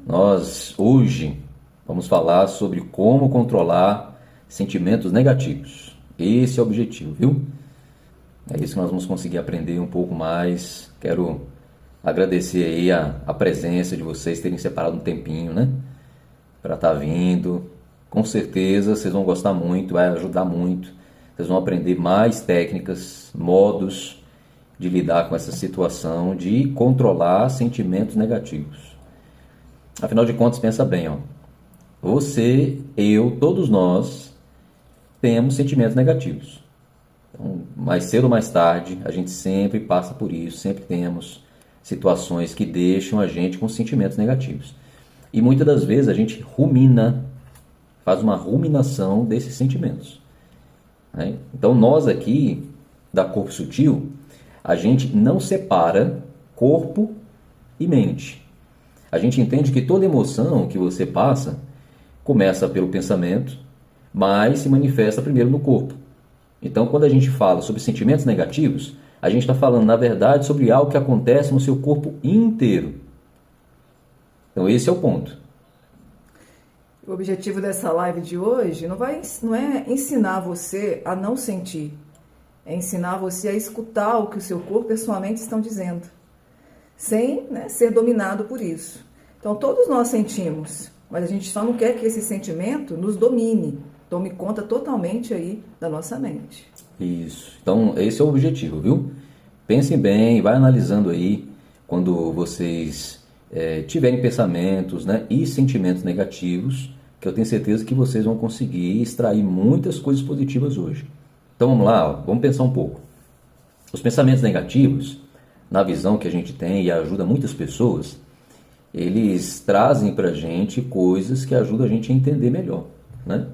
Nós hoje vamos falar sobre como controlar sentimentos negativos. Esse é o objetivo, viu? É isso que nós vamos conseguir aprender um pouco mais. Quero agradecer aí a presença de vocês, terem separado um tempinho, né? Para estar vindo. Com certeza vocês vão gostar muito, vai ajudar muito. Vocês vão aprender mais técnicas, modos de lidar com essa situação de controlar sentimentos negativos. Afinal de contas, pensa bem, ó. Você, eu, todos nós temos sentimentos negativos. Então, mais cedo ou mais tarde, a gente sempre passa por isso, sempre temos situações que deixam a gente com sentimentos negativos. E muitas das vezes a gente rumina, faz uma ruminação desses sentimentos, né? Então nós aqui, da Corpo Sutil, a gente não separa corpo e mente. A gente entende que toda emoção que você passa começa pelo pensamento, mas se manifesta primeiro no corpo. Então, quando a gente fala sobre sentimentos negativos, a gente está falando, na verdade, sobre algo que acontece no seu corpo inteiro. Então, esse é o ponto. O objetivo dessa live de hoje não é ensinar você a não sentir, é ensinar você a escutar o que o seu corpo e a sua mente estão dizendo, sem, né, ser dominado por isso. Então, todos nós sentimos, mas a gente só não quer que esse sentimento nos domine, tome conta totalmente aí da nossa mente. Isso. Então, esse é o objetivo, viu? Pensem bem, vai analisando aí quando vocês tiverem pensamentos, né, e sentimentos negativos, que eu tenho certeza que vocês vão conseguir extrair muitas coisas positivas hoje. Então, vamos lá, ó, vamos pensar um pouco. Os pensamentos negativos, na visão que a gente tem e ajuda muitas pessoas, eles trazem pra gente coisas que ajudam a gente a entender melhor, né?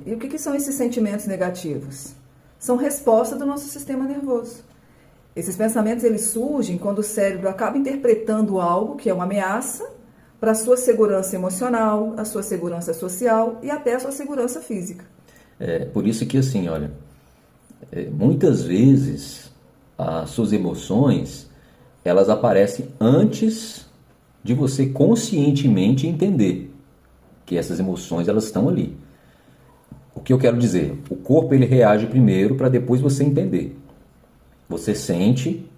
E o que são esses sentimentos negativos? São resposta do nosso sistema nervoso. Esses pensamentos eles surgem quando o cérebro acaba interpretando algo que é uma ameaça para a sua segurança emocional, a sua segurança social e até a sua segurança física. Por isso que assim, olha, muitas vezes as suas emoções, elas aparecem antes de você conscientemente entender que essas emoções elas estão ali. O que eu quero dizer? O corpo ele reage primeiro para depois você entender. Você sente,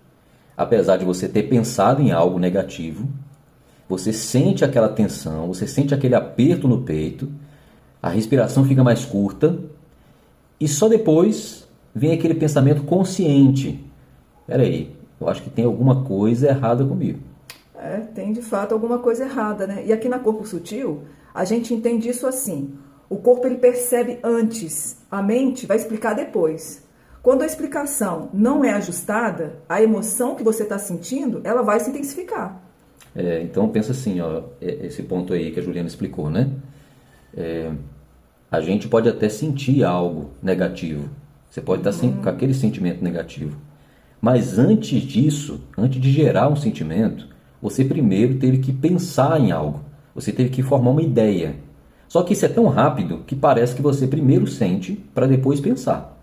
apesar de você ter pensado em algo negativo, você sente aquela tensão, você sente aquele aperto no peito, a respiração fica mais curta e só depois vem aquele pensamento consciente. Peraí, eu acho que tem alguma coisa errada comigo. Tem de fato alguma coisa errada, né? E aqui na Corpo Sutil, a gente entende isso assim. O corpo ele percebe antes, a mente vai explicar depois. Quando a explicação não é ajustada, a emoção que você está sentindo, ela vai se intensificar. Então pensa assim, ó, esse ponto aí que a Juliana explicou, né? A gente pode até sentir algo negativo. Você pode estar com aquele sentimento negativo. Mas antes disso, antes de gerar um sentimento, você primeiro teve que pensar em algo. Você teve que formar uma ideia. Só que isso é tão rápido que parece que você primeiro sente para depois pensar.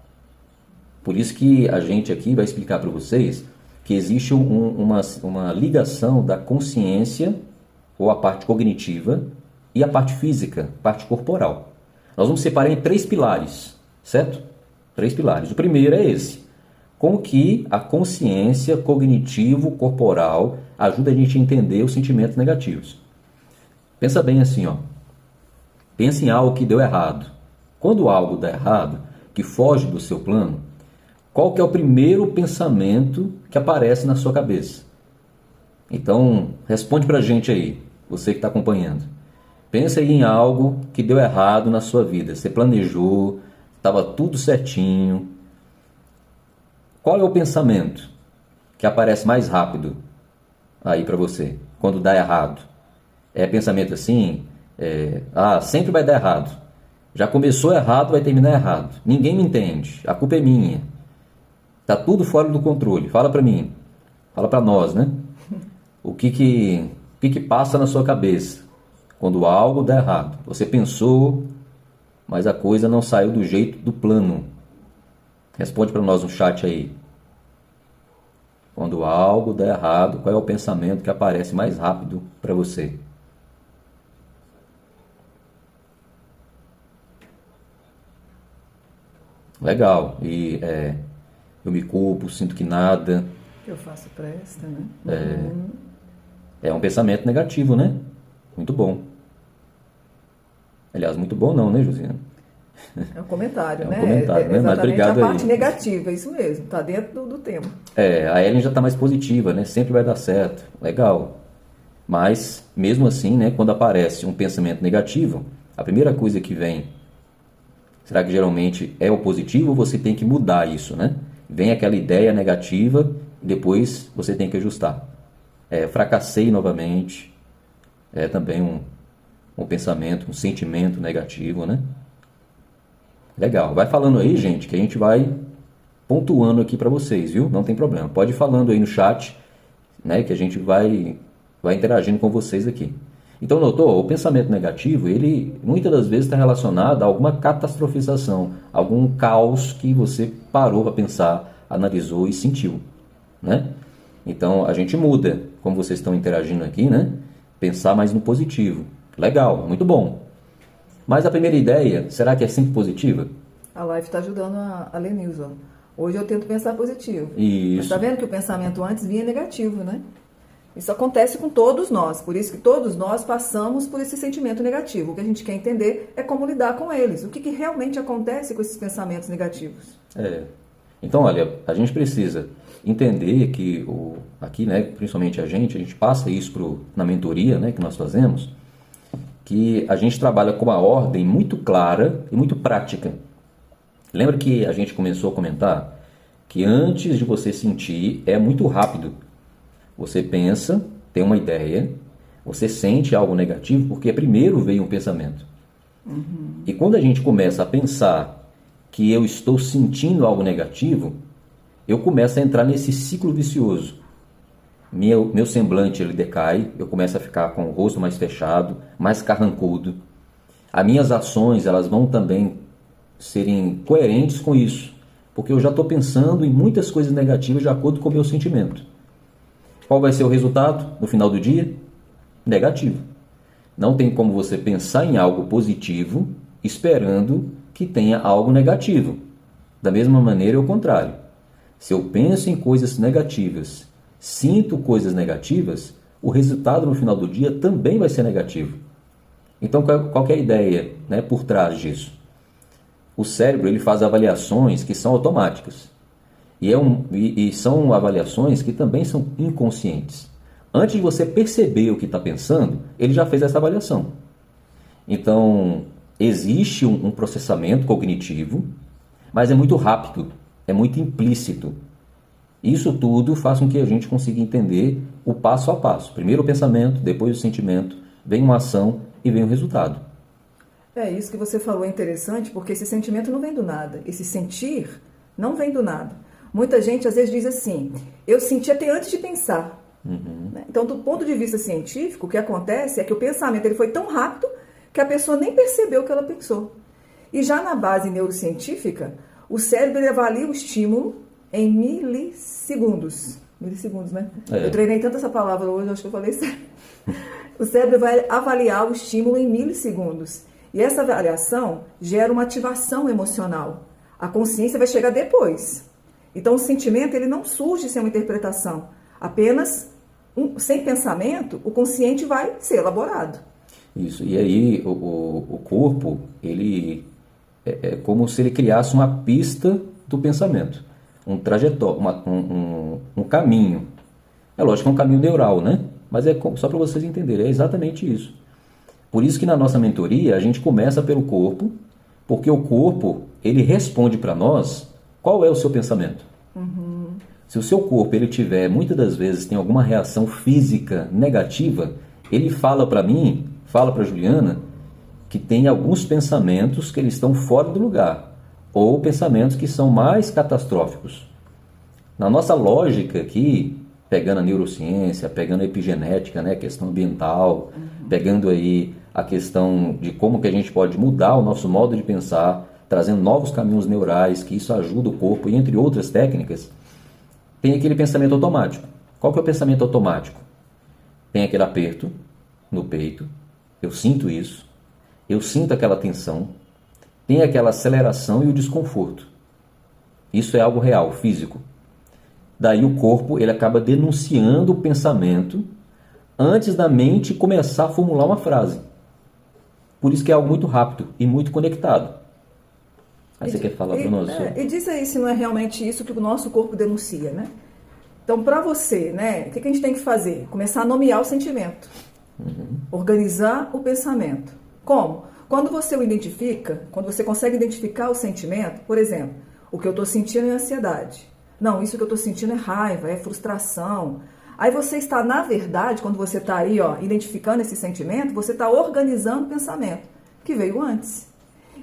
Por isso que a gente aqui vai explicar para vocês que existe uma ligação da consciência, ou a parte cognitiva, e a parte física, parte corporal. Nós vamos separar em 3 pilares, certo? 3 pilares. O primeiro é esse. Como que a consciência cognitivo-corporal ajuda a gente a entender os sentimentos negativos. Pensa bem assim, ó. Pensa em algo que deu errado. Quando algo dá errado, que foge do seu plano, qual que é o primeiro pensamento que aparece na sua cabeça? Então, responde pra gente aí, você que está acompanhando. Pensa aí em algo que deu errado na sua vida. Você planejou, estava tudo certinho. Qual é o pensamento que aparece mais rápido aí para você, quando dá errado? É pensamento assim, sempre vai dar errado. Já começou errado, vai terminar errado. Ninguém me entende, a culpa é minha. Tá tudo fora do controle. Fala para mim, fala para nós, né? O que passa na sua cabeça quando algo dá errado? Você pensou, mas a coisa não saiu do jeito do plano. Responde para nós no chat aí. Quando algo dá errado, qual é o pensamento que aparece mais rápido para você? legal. E eu me culpo, sinto que nada. Eu faço presta, né? É um pensamento negativo, né? Muito bom. Aliás, muito bom não, né, Josiana? É um comentário, É um né? comentário, né? Mas Exatamente obrigado a parte aí. negativa, isso mesmo, está dentro do tema. A Ellen já está mais positiva, né? Sempre vai dar certo. Legal. Mas, mesmo assim, né, quando aparece um pensamento negativo, a primeira coisa que vem, será que geralmente é o positivo ou você tem que mudar isso, né? Vem aquela ideia negativa e depois você tem que ajustar. Fracassei novamente. É também um pensamento, um sentimento negativo, né? Legal. Vai falando aí, gente, que a gente vai pontuando aqui para vocês, viu? Não tem problema. Pode ir falando aí no chat, né, que a gente vai interagindo com vocês aqui. Então, notou? O pensamento negativo, ele muitas das vezes está relacionado a alguma catastrofização, algum caos que você parou para pensar, analisou e sentiu, né? Então, a gente muda, como vocês estão interagindo aqui, né? Pensar mais no positivo. Legal, muito bom. Mas a primeira ideia, será que é sempre positiva? A live está ajudando a ler news, ó. Hoje eu tento pensar positivo. Isso. Mas está vendo que o pensamento antes vinha negativo, né? Isso acontece com todos nós, por isso que todos nós passamos por esse sentimento negativo. O que a gente quer entender é como lidar com eles. O que realmente acontece com esses pensamentos negativos? Então, olha, a gente precisa entender que aqui, né, principalmente a gente passa isso na mentoria, né, que nós fazemos, que a gente trabalha com uma ordem muito clara e muito prática. Lembra que a gente começou a comentar que antes de você sentir é muito rápido. Você pensa, tem uma ideia, você sente algo negativo porque primeiro veio um pensamento. E quando a gente começa a pensar que eu estou sentindo algo negativo, eu começo a entrar nesse ciclo vicioso. Meu semblante ele decai, eu começo a ficar com o rosto mais fechado, mais carrancudo. As minhas ações elas vão também serem coerentes com isso, porque eu já estou pensando em muitas coisas negativas de acordo com o meu sentimento. Qual vai ser o resultado no final do dia? Negativo. Não tem como você pensar em algo positivo esperando que tenha algo negativo. Da mesma maneira, é o contrário. Se eu penso em coisas negativas, sinto coisas negativas, o resultado no final do dia também vai ser negativo. Então, qual que é a ideia, né, por trás disso? O cérebro ele faz avaliações que são automáticas. E são avaliações que também são inconscientes. Antes de você perceber o que está pensando, ele já fez essa avaliação. Então, existe um processamento cognitivo, mas é muito rápido, é muito implícito. Isso tudo faz com que a gente consiga entender o passo a passo. Primeiro o pensamento, depois o sentimento, vem uma ação e vem o resultado. Isso que você falou é interessante, porque esse sentimento não vem do nada. Esse sentir não vem do nada. Muita gente às vezes diz assim, eu senti até antes de pensar. Então, do ponto de vista científico, o que acontece é que o pensamento ele foi tão rápido que a pessoa nem percebeu o que ela pensou. E já na base neurocientífica, o cérebro ele avalia o estímulo em milissegundos. Milissegundos, né? Eu treinei tanto essa palavra hoje, acho que eu falei certo. O cérebro vai avaliar o estímulo em milissegundos. E essa avaliação gera uma ativação emocional. A consciência vai chegar depois. Então, o sentimento ele não surge sem uma interpretação. Apenas, sem pensamento, o consciente vai ser elaborado. Isso. E aí, o corpo, ele é como se ele criasse uma pista do pensamento. Um trajetório, um caminho. É lógico que é um caminho neural, né? Mas só para vocês entenderem, é exatamente isso. Por isso que na nossa mentoria, a gente começa pelo corpo, porque o corpo, ele responde para nós qual é o seu pensamento. Se o seu corpo, ele tiver, muitas das vezes, tem alguma reação física negativa, ele fala para mim, fala para a Juliana, que tem alguns pensamentos que eles estão fora do lugar, ou pensamentos que são mais catastróficos. Na nossa lógica aqui, pegando a neurociência, pegando a epigenética, né, a questão ambiental, pegando aí a questão de como que a gente pode mudar o nosso modo de pensar, trazendo novos caminhos neurais, que isso ajuda o corpo, e entre outras técnicas, tem aquele pensamento automático. Qual que é o pensamento automático? Tem aquele aperto no peito, eu sinto isso, eu sinto aquela tensão, tem aquela aceleração e o desconforto. Isso é algo real, físico. Daí o corpo ele acaba denunciando o pensamento antes da mente começar a formular uma frase. Por isso que é algo muito rápido e muito conectado. Aí você quer falar para nós? E diz aí se não é realmente isso que o nosso corpo denuncia, né? Então, para você, né, o que a gente tem que fazer? Começar a nomear o sentimento. Organizar o pensamento. Como? Quando você o identifica, quando você consegue identificar o sentimento, por exemplo, o que eu estou sentindo é ansiedade. Não, isso que eu estou sentindo é raiva, é frustração. Aí você está, na verdade, quando você está aí, ó, identificando esse sentimento, você está organizando o pensamento, que veio antes.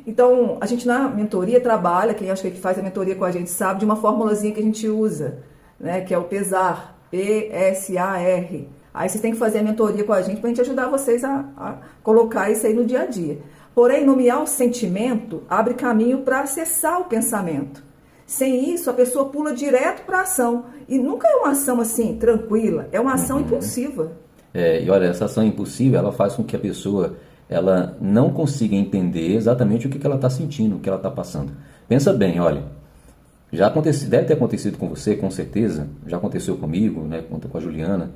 Então, a gente na mentoria trabalha, quem acha que faz a mentoria com a gente sabe, de uma formulazinha que a gente usa, né, que é o PESAR, P-S-A-R. Aí vocês têm que fazer a mentoria com a gente para a gente ajudar vocês a colocar isso aí no dia a dia. Porém, nomear o sentimento abre caminho para acessar o pensamento. Sem isso, a pessoa pula direto para a ação. E nunca é uma ação assim, tranquila, é uma ação impulsiva. E olha, essa ação impulsiva, ela faz com que a pessoa ela não consiga entender exatamente o que ela está sentindo, o que ela está passando. Pensa bem, olha, já aconteceu, deve ter acontecido com você, com certeza, já aconteceu comigo, né, com a Juliana,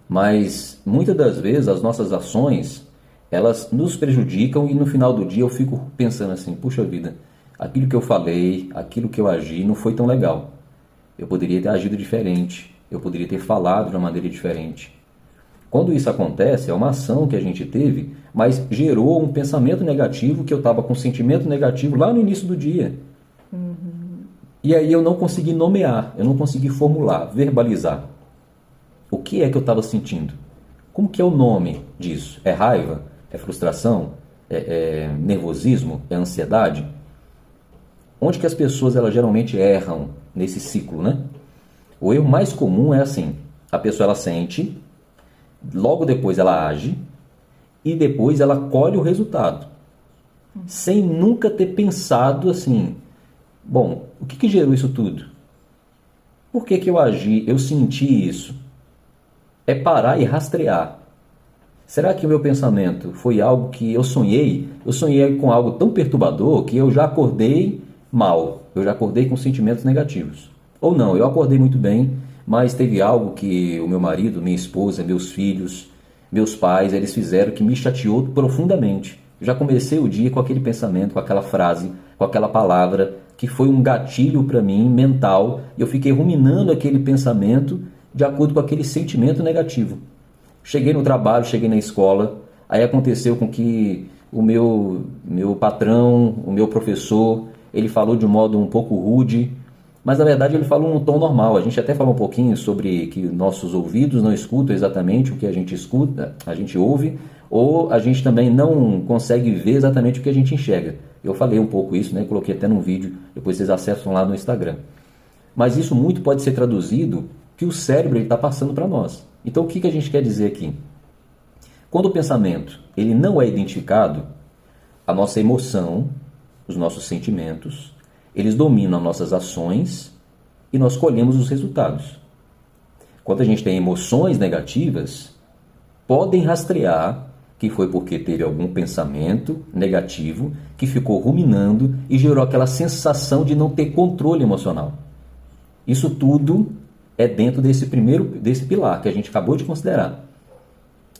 mas muitas das vezes as nossas ações, elas nos prejudicam e no final do dia eu fico pensando assim, puxa vida, aquilo que eu falei, aquilo que eu agi não foi tão legal. Eu poderia ter agido diferente, eu poderia ter falado de uma maneira diferente. Quando isso acontece, é uma ação que a gente teve, mas gerou um pensamento negativo, que eu estava com um sentimento negativo lá no início do dia. E aí eu não consegui nomear, eu não consegui formular, verbalizar. O que é que eu estava sentindo? Como que é o nome disso? É raiva? É frustração? É nervosismo? É ansiedade? Onde que as pessoas elas geralmente erram nesse ciclo, né? O erro mais comum é assim, a pessoa ela sente, logo depois ela age e depois ela colhe o resultado, sem nunca ter pensado assim, bom, o que gerou isso tudo? Por que eu agi, eu senti isso? É parar e rastrear. Será que o meu pensamento foi algo que eu sonhei? Eu sonhei com algo tão perturbador que eu já acordei mal, eu já acordei com sentimentos negativos. Ou não, eu acordei muito bem, mas teve algo que o meu marido, minha esposa, meus filhos, meus pais, eles fizeram que me chateou profundamente. Eu já comecei o dia com aquele pensamento, com aquela frase, com aquela palavra, que foi um gatilho para mim, mental, e eu fiquei ruminando aquele pensamento de acordo com aquele sentimento negativo. Cheguei no trabalho, cheguei na escola, aí aconteceu com que o meu patrão, o meu professor, ele falou de um modo um pouco rude, mas na verdade ele falou num tom normal. A gente até falou um pouquinho sobre que nossos ouvidos não escutam exatamente o que a gente escuta, a gente ouve, ou a gente também não consegue ver exatamente o que a gente enxerga. Eu falei um pouco isso, né? Coloquei até num vídeo, depois vocês acessam lá no Instagram. Mas isso muito pode ser traduzido que o cérebro está passando para nós. Então o que a gente quer dizer aqui? Quando o pensamento ele não é identificado, a nossa emoção, os nossos sentimentos, eles dominam as nossas ações e nós colhemos os resultados. Quando a gente tem emoções negativas, podem rastrear que foi porque teve algum pensamento negativo que ficou ruminando e gerou aquela sensação de não ter controle emocional. Isso tudo é dentro desse pilar que a gente acabou de considerar.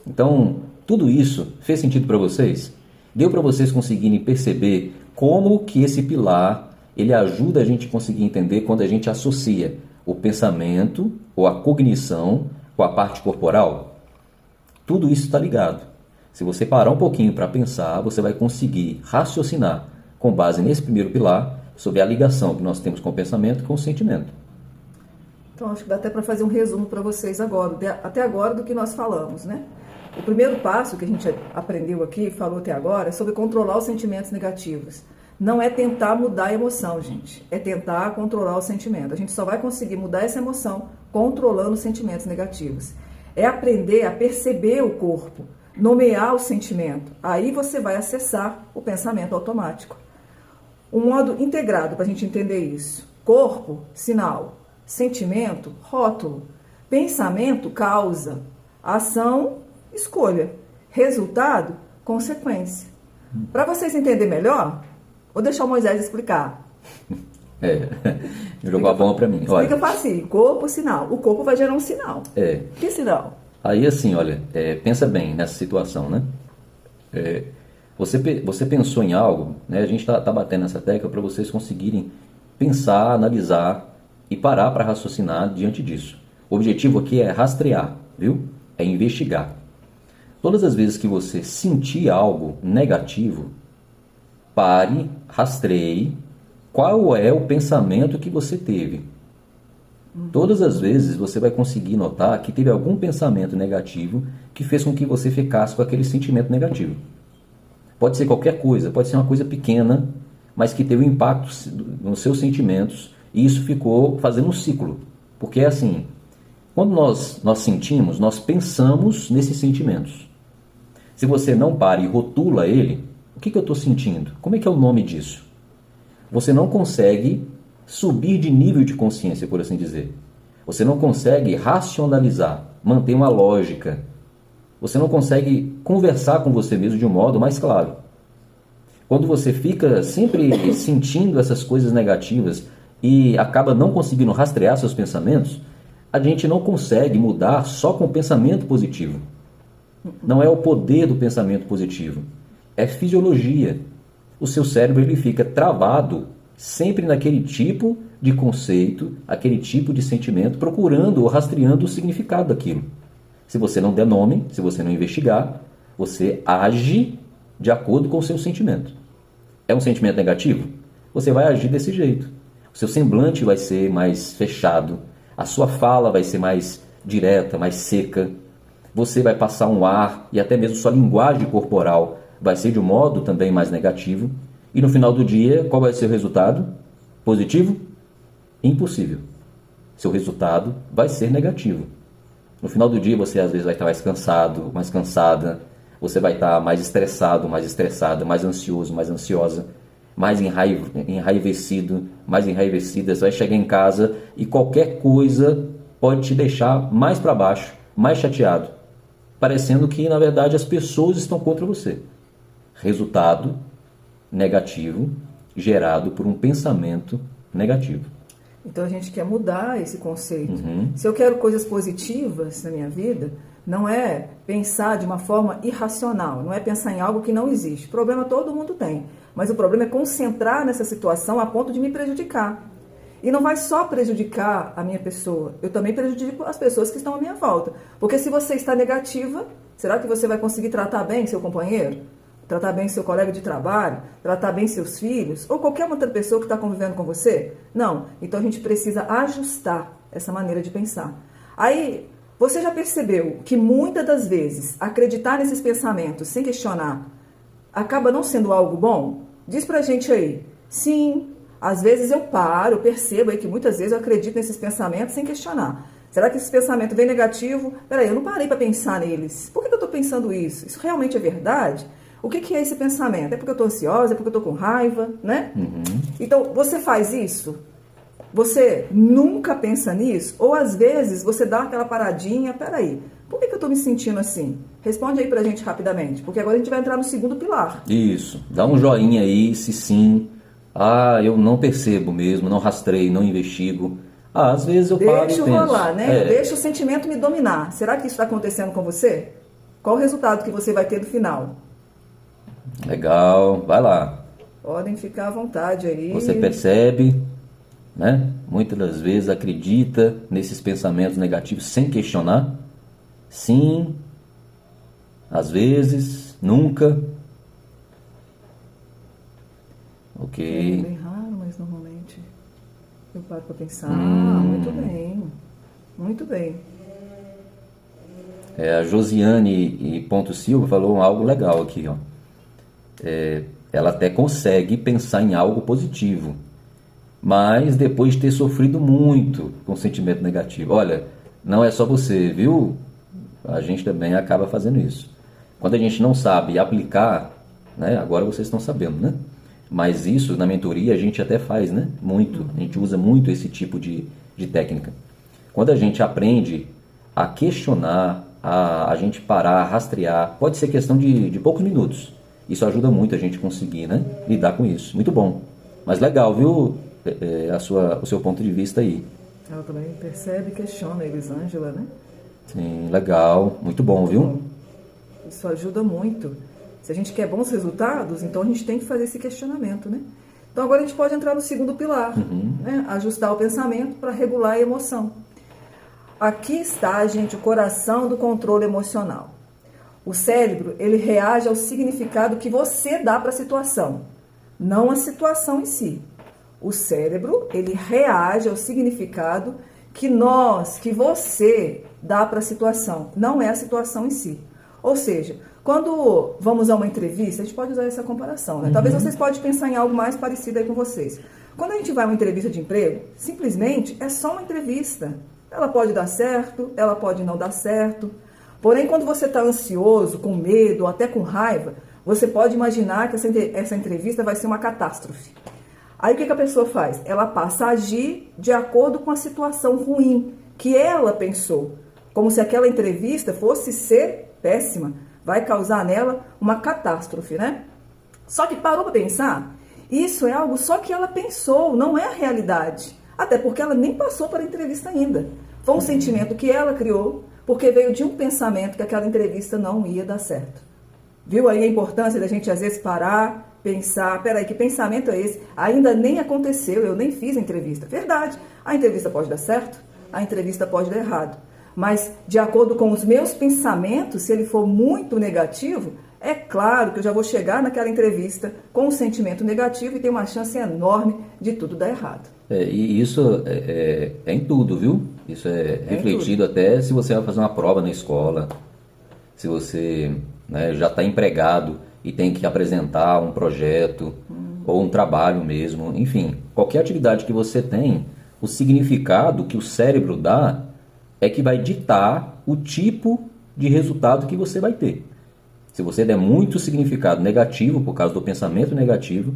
Então, tudo isso fez sentido para vocês? Deu para vocês conseguirem perceber como que esse pilar ele ajuda a gente a conseguir entender quando a gente associa o pensamento ou a cognição com a parte corporal? Tudo isso está ligado. Se você parar um pouquinho para pensar, você vai conseguir raciocinar com base nesse primeiro pilar sobre a ligação que nós temos com o pensamento e com o sentimento. Então, acho que dá até para fazer um resumo para vocês agora, até agora do que nós falamos, né? O primeiro passo que a gente aprendeu aqui, falou até agora, é sobre controlar os sentimentos negativos. Não é tentar mudar a emoção, gente. É tentar controlar o sentimento. A gente só vai conseguir mudar essa emoção controlando os sentimentos negativos. É aprender a perceber o corpo, nomear o sentimento. Aí você vai acessar o pensamento automático. Um modo integrado para a gente entender isso. Corpo, sinal. Sentimento, rótulo. Pensamento, causa. Ação, escolha. Resultado, consequência. Para vocês entenderem melhor, vou deixar o Moisés explicar. Jogou a bomba para mim. Explica fácil. Corpo, sinal. O corpo vai gerar um sinal. Que sinal? Aí assim, olha, pensa bem nessa situação, né? Você pensou em algo, né? A gente tá batendo nessa tecla para vocês conseguirem pensar, analisar e parar para raciocinar diante disso. O objetivo aqui é rastrear, viu? É investigar. Todas as vezes que você sentir algo negativo, pare, rastreie qual é o pensamento que você teve. Todas as vezes você vai conseguir notar que teve algum pensamento negativo que fez com que você ficasse com aquele sentimento negativo. Pode ser qualquer coisa, pode ser uma coisa pequena, mas que teve um impacto nos seus sentimentos e isso ficou fazendo um ciclo. Porque é assim, quando nós sentimos, nós pensamos nesses sentimentos. Se você não para e rotula ele, o que eu estou sentindo? Como é que é o nome disso? Você não consegue subir de nível de consciência, por assim dizer. Você não consegue racionalizar, manter uma lógica. Você não consegue conversar com você mesmo de um modo mais claro. Quando você fica sempre sentindo essas coisas negativas e acaba não conseguindo rastrear seus pensamentos, a gente não consegue mudar só com o pensamento positivo. Não é o poder do pensamento positivo, é fisiologia. O seu cérebro ele fica travado sempre naquele tipo de conceito, aquele tipo de sentimento, procurando ou rastreando o significado daquilo. Se você não der nome, se você não investigar, você age de acordo com o seu sentimento. É um sentimento negativo? Você vai agir desse jeito. O seu semblante vai ser mais fechado, a sua fala vai ser mais direta, mais seca. Você vai passar um ar e até mesmo sua linguagem corporal vai ser de um modo também mais negativo. E no final do dia, qual vai ser o resultado? Positivo? Impossível. Seu resultado vai ser negativo. No final do dia, você às vezes vai estar mais cansado, mais cansada. Você vai estar mais estressado, mais estressada, mais ansioso, mais ansiosa, mais enraivecido, mais enraivecida. Você vai chegar em casa e qualquer coisa pode te deixar mais para baixo, mais chateado, parecendo que, na verdade, as pessoas estão contra você. Resultado negativo gerado por um pensamento negativo. Então a gente quer mudar esse conceito. Se eu quero coisas positivas na minha vida, não é pensar de uma forma irracional, não é pensar em algo que não existe. Problema todo mundo tem, mas o problema é concentrar nessa situação a ponto de me prejudicar. E não vai só prejudicar a minha pessoa, eu também prejudico as pessoas que estão à minha volta. Porque se você está negativa, será que você vai conseguir tratar bem seu companheiro? Tratar bem seu colega de trabalho, tratar bem seus filhos, ou qualquer outra pessoa que está convivendo com você? Não. Então a gente precisa ajustar essa maneira de pensar. Aí, você já percebeu que muitas das vezes acreditar nesses pensamentos sem questionar acaba não sendo algo bom? Diz pra gente aí. Sim, às vezes eu paro, eu percebo aí que muitas vezes eu acredito nesses pensamentos sem questionar. Será que esse pensamento vem negativo? Peraí, eu não parei para pensar neles. Por que eu estou pensando isso? Isso realmente é verdade? O que é esse pensamento? É porque eu estou ansiosa? É porque eu estou com raiva? Né? Então, você faz isso? Você nunca pensa nisso? Ou às vezes você dá aquela paradinha, peraí, por que eu estou me sentindo assim? Responde aí pra gente rapidamente, porque agora a gente vai entrar no segundo pilar. Isso, dá um joinha aí, se sim. Eu não percebo mesmo, não rastreio, não investigo. Às vezes eu paro e penso. Deixa rolar, né? Deixa o sentimento me dominar. Será que isso está acontecendo com você? Qual o resultado que você vai ter no final? Legal, vai lá. Podem ficar à vontade aí. Você percebe, né? Muitas das vezes acredita nesses pensamentos negativos sem questionar. Sim, às vezes, nunca. Ok. É bem raro, mas normalmente eu paro para pensar. Muito bem, muito bem. A Josiane e Ponto Silva falou algo legal aqui, ó. Ela até consegue pensar em algo positivo, mas depois de ter sofrido muito com sentimento negativo. Olha, não é só você, viu? A gente também acaba fazendo isso. Quando a gente não sabe aplicar, né? Agora vocês estão sabendo, né? Mas isso na mentoria a gente até faz, né? Muito. A gente usa muito esse tipo de técnica. Quando a gente aprende a questionar, a gente parar, a rastrear, pode ser questão de poucos minutos. Isso ajuda muito a gente conseguir, né? Lidar com isso. Muito bom. Mas legal, viu, o seu ponto de vista aí. Ela também percebe e questiona a Elisângela, né? Sim, legal, muito bom, viu? Bom, isso ajuda muito. Se a gente quer bons resultados, então a gente tem que fazer esse questionamento, né? Então agora a gente pode entrar no segundo pilar, né? Ajustar o pensamento para regular a emoção. Aqui está, gente, o coração do controle emocional. O cérebro, ele reage ao significado que você dá para a situação, não a situação em si. O cérebro, ele reage ao significado que você dá para a situação, não é a situação em si. Ou seja, quando vamos a uma entrevista, a gente pode usar essa comparação, né? Talvez vocês possam pensar em algo mais parecido aí com vocês. Quando a gente vai a uma entrevista de emprego, simplesmente é só uma entrevista. Ela pode dar certo, ela pode não dar certo. Porém, quando você está ansioso, com medo, ou até com raiva, você pode imaginar que essa entrevista vai ser uma catástrofe. Aí o que a pessoa faz? Ela passa a agir de acordo com a situação ruim que ela pensou. Como se aquela entrevista fosse ser péssima. Vai causar nela uma catástrofe, né? Só que parou para pensar? Isso é algo só que ela pensou, não é a realidade. Até porque ela nem passou para a entrevista ainda. Foi um sentimento que ela criou, porque veio de um pensamento que aquela entrevista não ia dar certo. Viu aí a importância da gente às vezes parar, pensar, peraí, que pensamento é esse? Ainda nem aconteceu, eu nem fiz a entrevista. Verdade, a entrevista pode dar certo, a entrevista pode dar errado. Mas, de acordo com os meus pensamentos, se ele for muito negativo, é claro que eu já vou chegar naquela entrevista com um sentimento negativo e tem uma chance enorme de tudo dar errado. E isso é em tudo, viu? Isso é refletido até se você vai fazer uma prova na escola, se você, né, já está empregado e tem que apresentar um projeto ou um trabalho mesmo, enfim, qualquer atividade que você tem, o significado que o cérebro dá é que vai ditar o tipo de resultado que você vai ter. Se você der muito significado negativo, por causa do pensamento negativo,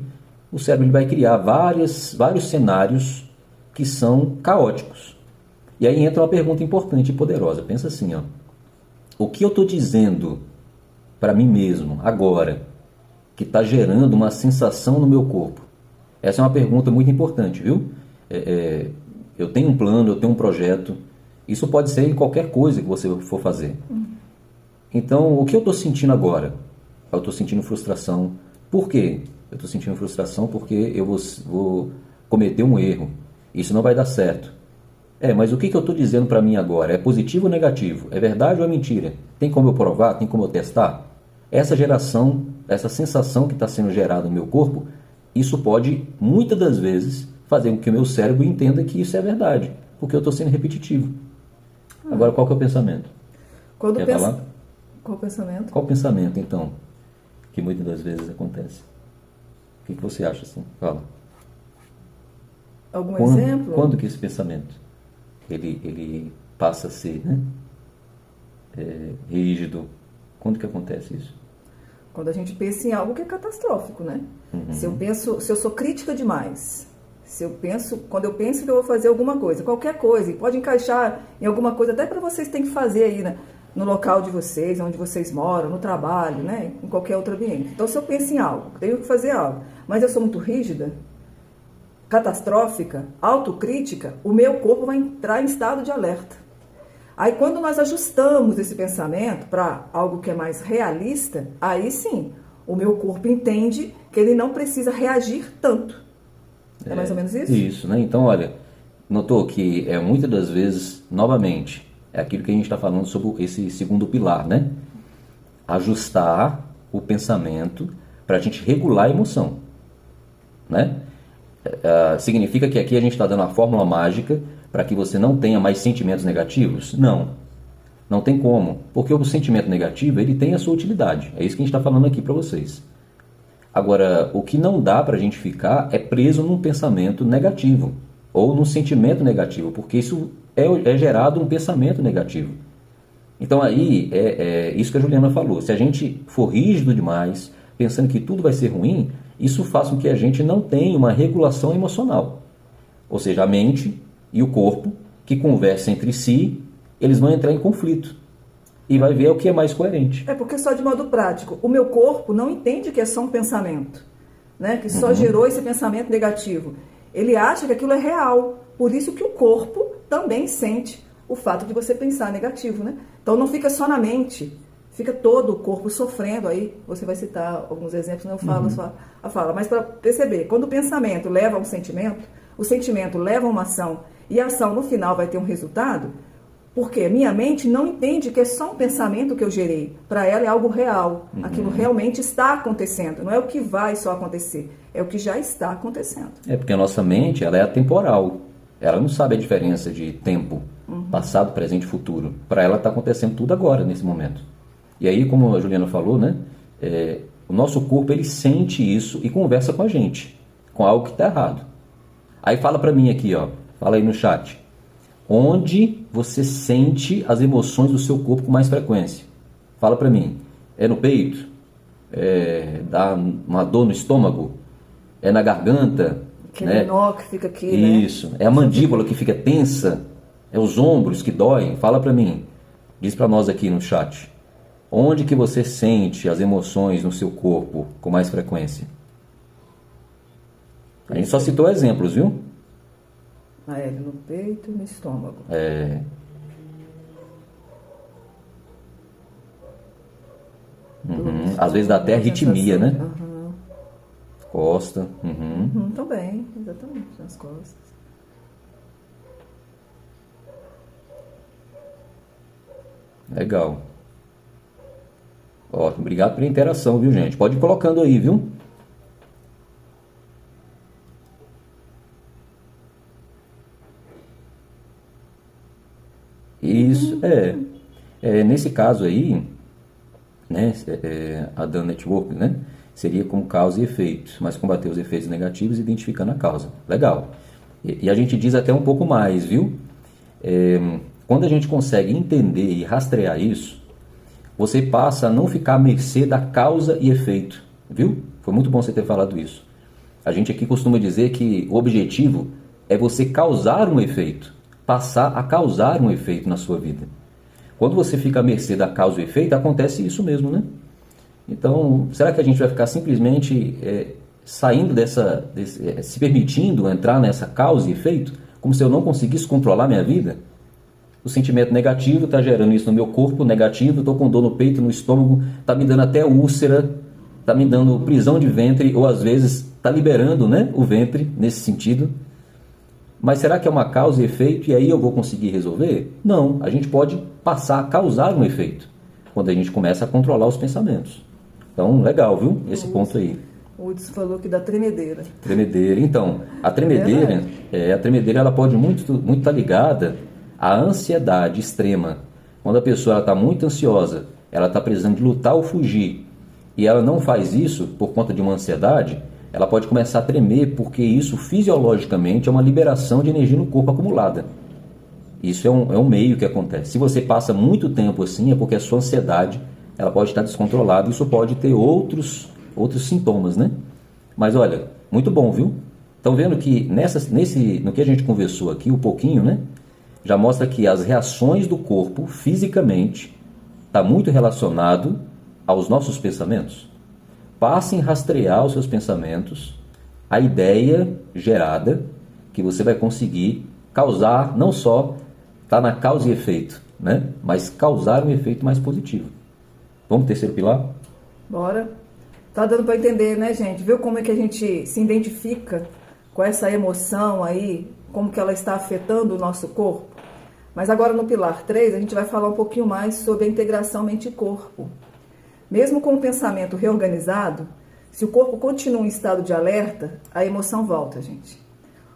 o cérebro vai criar vários cenários que são caóticos. E aí entra uma pergunta importante e poderosa. Pensa assim, ó, o que eu estou dizendo para mim mesmo agora que está gerando uma sensação no meu corpo? Essa é uma pergunta muito importante, viu? Eu tenho um plano, eu tenho um projeto. Isso pode ser em qualquer coisa que você for fazer. Então, o que eu estou sentindo agora? Eu estou sentindo frustração. Por quê? Eu estou sentindo frustração porque eu vou cometer um erro. Isso não vai dar certo. Mas o que eu estou dizendo para mim agora? É positivo ou negativo? É verdade ou é mentira? Tem como eu provar? Tem como eu testar? Essa geração, essa sensação que está sendo gerada no meu corpo, isso pode, muitas das vezes, fazer com que o meu cérebro entenda que isso é verdade, porque eu estou sendo repetitivo. Agora, qual que é o pensamento? Quer falar? Qual o pensamento? Qual o pensamento, então, que muitas das vezes acontece? O que você acha assim? Fala. Algum exemplo? Quando que esse pensamento ele passa a ser, né, rígido? Quando que acontece isso? Quando a gente pensa em algo que é catastrófico, né? Se eu sou crítica demais, quando eu penso que eu vou fazer alguma coisa, qualquer coisa, e pode encaixar em alguma coisa, até para vocês têm que fazer aí, né, no local de vocês, onde vocês moram, no trabalho, né, em qualquer outro ambiente. Então, se eu penso em algo, tenho que fazer algo, mas eu sou muito rígida, catastrófica, autocrítica, o meu corpo vai entrar em estado de alerta. Aí, quando nós ajustamos esse pensamento para algo que é mais realista, aí sim, o meu corpo entende que ele não precisa reagir tanto. É mais ou menos isso? Isso, né? Então, olha, notou que muitas das vezes, novamente, é aquilo que a gente está falando sobre esse segundo pilar, né? Ajustar o pensamento para a gente regular a emoção, né? Significa que aqui a gente está dando a fórmula mágica para que você não tenha mais sentimentos negativos? Não. Não tem como. Porque o sentimento negativo, ele tem a sua utilidade. É isso que a gente está falando aqui para vocês. Agora, o que não dá para a gente ficar é preso num pensamento negativo ou num sentimento negativo, porque isso é gerado um pensamento negativo. Então aí, isso que a Juliana falou. Se a gente for rígido demais, pensando que tudo vai ser ruim, isso faz com que a gente não tenha uma regulação emocional. Ou seja, a mente e o corpo, que conversam entre si, eles vão entrar em conflito. E vai ver o que é mais coerente. Porque só de modo prático, o meu corpo não entende que é só um pensamento, né? Que só gerou esse pensamento negativo. Ele acha que aquilo é real. Por isso que o corpo também sente o fato de você pensar negativo, né? Então não fica só na mente, fica todo o corpo sofrendo. Aí você vai citar alguns exemplos, não eu falo só a fala. Mas para perceber, quando o pensamento leva a um sentimento, o sentimento leva a uma ação, e a ação no final vai ter um resultado, porque minha mente não entende que é só um pensamento que eu gerei. Para ela é algo real. Aquilo realmente está acontecendo. Não é o que vai só acontecer, é o que já está acontecendo. É porque a nossa mente, ela é atemporal. Ela não sabe a diferença de tempo, passado, presente e futuro. Para ela está acontecendo tudo agora, nesse momento. E aí, como a Juliana falou, né? O nosso corpo, ele sente isso e conversa com a gente, com algo que está errado. Aí fala para mim aqui, ó, fala aí no chat. Onde você sente as emoções do seu corpo com mais frequência? Fala para mim. É no peito? Dá uma dor no estômago? É na garganta? Aquele nó que fica aqui, Isso. É a mandíbula que fica tensa? É os ombros que doem? Fala para mim. Diz para nós aqui no chat. Onde que você sente as emoções no seu corpo com mais frequência? A gente só citou exemplos, viu? No peito e no estômago. Às vezes dá até arritmia, né? Costa. Também, exatamente, nas costas. Legal. Ótimo, obrigado pela interação, viu, gente? Pode ir colocando aí, viu? Isso, nesse caso aí, né, a Dan Network, né, seria como causa e efeito, mas combater os efeitos negativos identificando a causa. Legal. E a gente diz até um pouco mais, viu? Quando a gente consegue entender e rastrear isso, você passa a não ficar à mercê da causa e efeito, viu? Foi muito bom você ter falado isso. A gente aqui costuma dizer que o objetivo é você causar um efeito, passar a causar um efeito na sua vida. Quando você fica à mercê da causa e efeito, acontece isso mesmo, né? Então, será que a gente vai ficar simplesmente saindo se permitindo entrar nessa causa e efeito, como se eu não conseguisse controlar minha vida? O sentimento negativo está gerando isso no meu corpo, negativo, estou com dor no peito, no estômago, está me dando até úlcera, está me dando prisão de ventre, ou às vezes está liberando, né, o ventre nesse sentido. Mas será que é uma causa e efeito e aí eu vou conseguir resolver? Não, a gente pode passar a causar um efeito quando a gente começa a controlar os pensamentos. Então, legal, viu? Esse ponto aí. O Hudson falou que dá tremedeira. Tremedeira. Então, a tremedeira ela pode muito estar ligada à ansiedade extrema. Quando a pessoa está muito ansiosa, ela está precisando de lutar ou fugir, e ela não faz isso por conta de uma ansiedade, ela pode começar a tremer, porque isso fisiologicamente é uma liberação de energia no corpo acumulada. Isso é um meio que acontece. Se você passa muito tempo assim, é porque a sua ansiedade ela pode estar descontrolada, e isso pode ter outros sintomas, né? Mas olha, muito bom, viu? Estão vendo que no que a gente conversou aqui, um pouquinho, né? Já mostra que as reações do corpo, fisicamente, está muito relacionado aos nossos pensamentos. Passem a rastrear os seus pensamentos, a ideia gerada, que você vai conseguir causar, não só estar na causa e efeito, né? Mas causar um efeito mais positivo. Vamos pro terceiro pilar? Bora. Tá dando para entender, né, gente? Viu como é que a gente se identifica com essa emoção aí, como que ela está afetando o nosso corpo? Mas agora no pilar 3, a gente vai falar um pouquinho mais sobre a integração mente e corpo. Mesmo com o pensamento reorganizado, se o corpo continua em estado de alerta, a emoção volta, gente.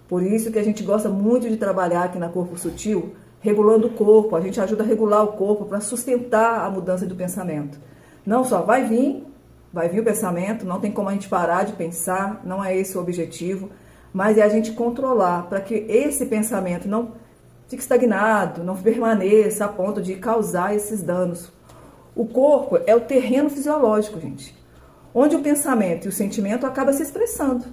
Por isso que a gente gosta muito de trabalhar aqui na Corpo Sutil, regulando o corpo. A gente ajuda a regular o corpo para sustentar a mudança do pensamento. Não só vai vir o pensamento, não tem como a gente parar de pensar, não é esse o objetivo, mas é a gente controlar para que esse pensamento não fique estagnado, não permaneça a ponto de causar esses danos. O corpo é o terreno fisiológico, gente, onde o pensamento e o sentimento acabam se expressando.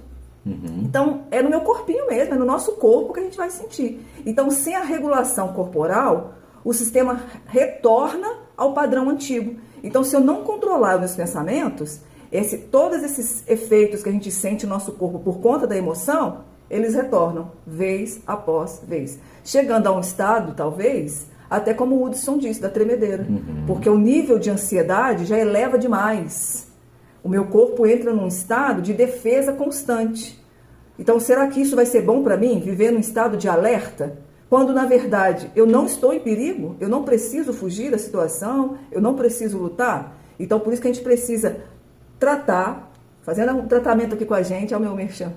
Então, é no meu corpinho mesmo, é no nosso corpo que a gente vai sentir. Então, sem a regulação corporal, o sistema retorna ao padrão antigo. Então, se eu não controlar os meus pensamentos, todos esses efeitos que a gente sente no nosso corpo por conta da emoção, eles retornam, vez após vez. Chegando a um estado, talvez, até como o Hudson disse, da tremedeira. Porque o nível de ansiedade já eleva demais. O meu corpo entra num estado de defesa constante. Então, será que isso vai ser bom para mim, viver num estado de alerta? Quando, na verdade, eu não estou em perigo, eu não preciso fugir da situação, eu não preciso lutar. Então, por isso que a gente precisa tratar, fazendo um tratamento aqui com a gente, é o meu merchan.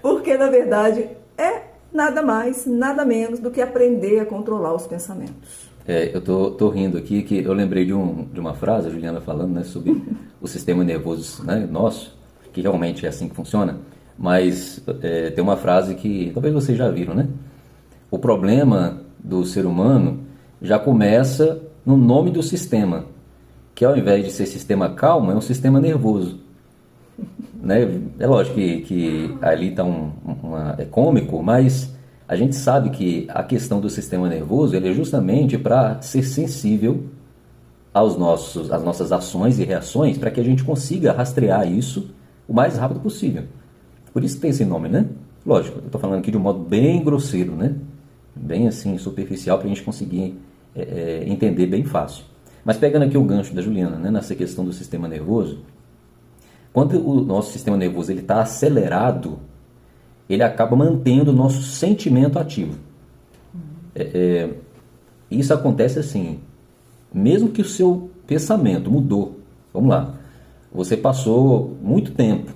Porque, na verdade, é nada mais, nada menos do que aprender a controlar os pensamentos. Eu tô rindo aqui, que eu lembrei de uma frase, a Juliana falando, né, sobre o sistema nervoso, né, nosso, que realmente é assim que funciona, mas tem uma frase que talvez vocês já viram, né? O problema do ser humano já começa no nome do sistema, que ao invés de ser sistema calmo, é um sistema nervoso. Né? É lógico que ali está é cômico, mas a gente sabe que a questão do sistema nervoso ele é justamente para ser sensível às nossas ações e reações, para que a gente consiga rastrear isso o mais rápido possível. Por isso que tem esse nome, né? Lógico, eu estou falando aqui de um modo bem grosseiro, né? Bem assim, superficial, para a gente conseguir entender bem fácil. Mas pegando aqui o gancho da Juliana, né, nessa questão do sistema nervoso, quando o nosso sistema nervoso está acelerado, ele acaba mantendo o nosso sentimento ativo. Isso acontece assim, mesmo que o seu pensamento mudou. Vamos lá, você passou muito tempo,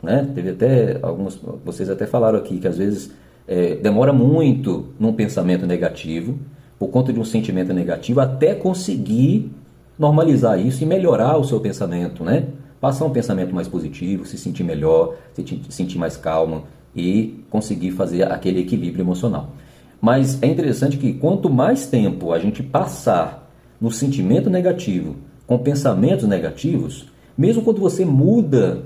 né? Teve até vocês até falaram aqui que às vezes demora muito num pensamento negativo, por conta de um sentimento negativo, até conseguir normalizar isso e melhorar o seu pensamento, né? Passar um pensamento mais positivo, se sentir melhor, se sentir mais calmo e conseguir fazer aquele equilíbrio emocional. Mas é interessante que quanto mais tempo a gente passar no sentimento negativo, com pensamentos negativos, mesmo quando você muda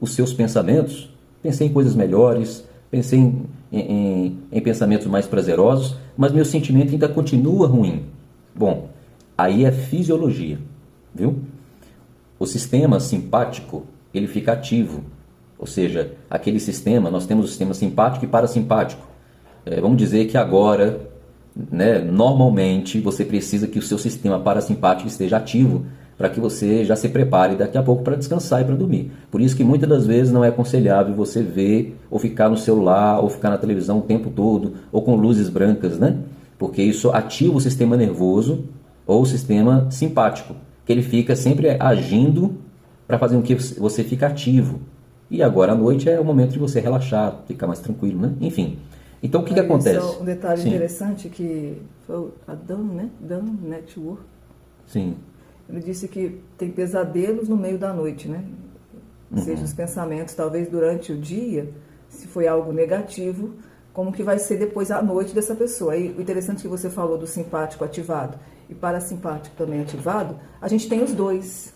os seus pensamentos, pensei em coisas melhores, pensei em pensamentos mais prazerosos, mas meu sentimento ainda continua ruim. Bom, aí é fisiologia, viu? O sistema simpático, ele fica ativo. Ou seja, aquele sistema, nós temos o sistema simpático e parasimpático. Vamos dizer que agora, né, normalmente, você precisa que o seu sistema parasimpático esteja ativo para que você já se prepare daqui a pouco para descansar e para dormir. Por isso que muitas das vezes não é aconselhável você ver ou ficar no celular ou ficar na televisão o tempo todo ou com luzes brancas, né? Porque isso ativa o sistema nervoso ou o sistema simpático, que ele fica sempre agindo para fazer com que você fique ativo. E agora à noite é o momento de você relaxar, ficar mais tranquilo, né? Enfim. Então o que acontece? Um detalhe Sim. interessante que foi a Dan, né? Dan Network. Sim. Ele disse que tem pesadelos no meio da noite, né? Ou seja, os pensamentos, talvez durante o dia, se foi algo negativo, como que vai ser depois à noite dessa pessoa. E o interessante que você falou do simpático ativado e parasimpático também ativado, a gente tem os dois,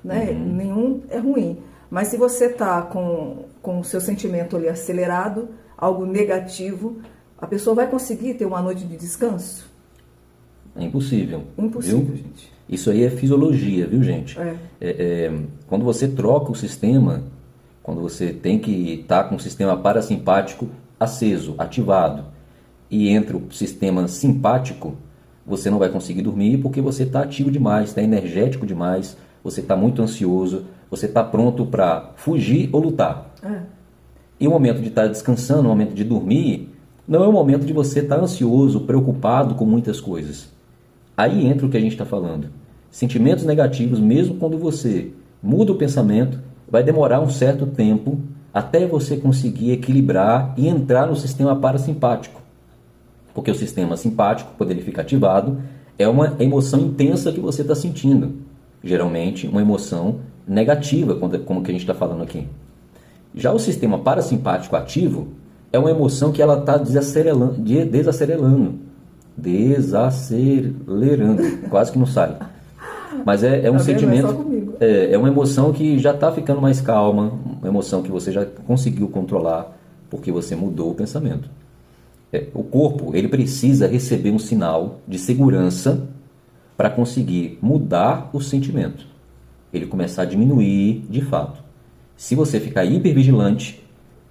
né? Nenhum é ruim. Mas se você está com o seu sentimento ali acelerado, algo negativo, a pessoa vai conseguir ter uma noite de descanso? É impossível. Impossível, viu? gente. Isso aí é fisiologia, viu, gente? Quando você troca o sistema, quando você tem que estar com o sistema parasimpático aceso, ativado, e entra o sistema simpático, você não vai conseguir dormir porque você está ativo demais, está energético demais, você está muito ansioso, você está pronto para fugir ou lutar. E o momento de estar descansando, o momento de dormir, não é o momento de você estar ansioso, preocupado com muitas coisas. Aí entra o que a gente está falando. Sentimentos negativos, mesmo quando você muda o pensamento, vai demorar um certo tempo até você conseguir equilibrar e entrar no sistema parasimpático. Porque o sistema simpático, quando ele fica ativado, é uma emoção intensa que você está sentindo. Geralmente, uma emoção negativa, como que a gente está falando aqui. Já o sistema parasimpático ativo é uma emoção que ela está desacelerando, quase que não sai. Mas é um sentimento, é uma emoção que já está ficando mais calma, uma emoção que você já conseguiu controlar, porque você mudou o pensamento. O corpo, ele precisa receber um sinal de segurança para conseguir mudar o sentimento. Ele começar a diminuir de fato. Se você ficar hipervigilante,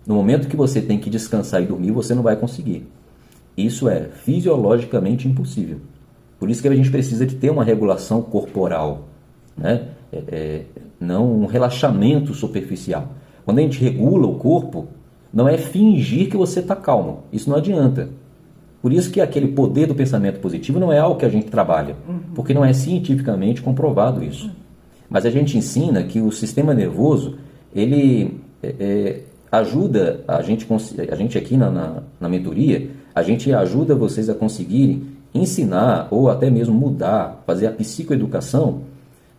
No momento que você tem que descansar e dormir, você não vai conseguir. Isso é fisiologicamente impossível. Por isso que a gente precisa de ter uma regulação corporal, né? Não um relaxamento superficial. Quando a gente regula o corpo, não é fingir que você está calmo. Isso não adianta. Por isso que aquele poder do pensamento positivo não é algo que a gente trabalha, porque não é cientificamente comprovado isso. Mas a gente ensina que o sistema nervoso, ele ajuda a gente aqui na mentoria, a gente ajuda vocês a conseguirem ensinar ou até mesmo mudar, fazer a psicoeducação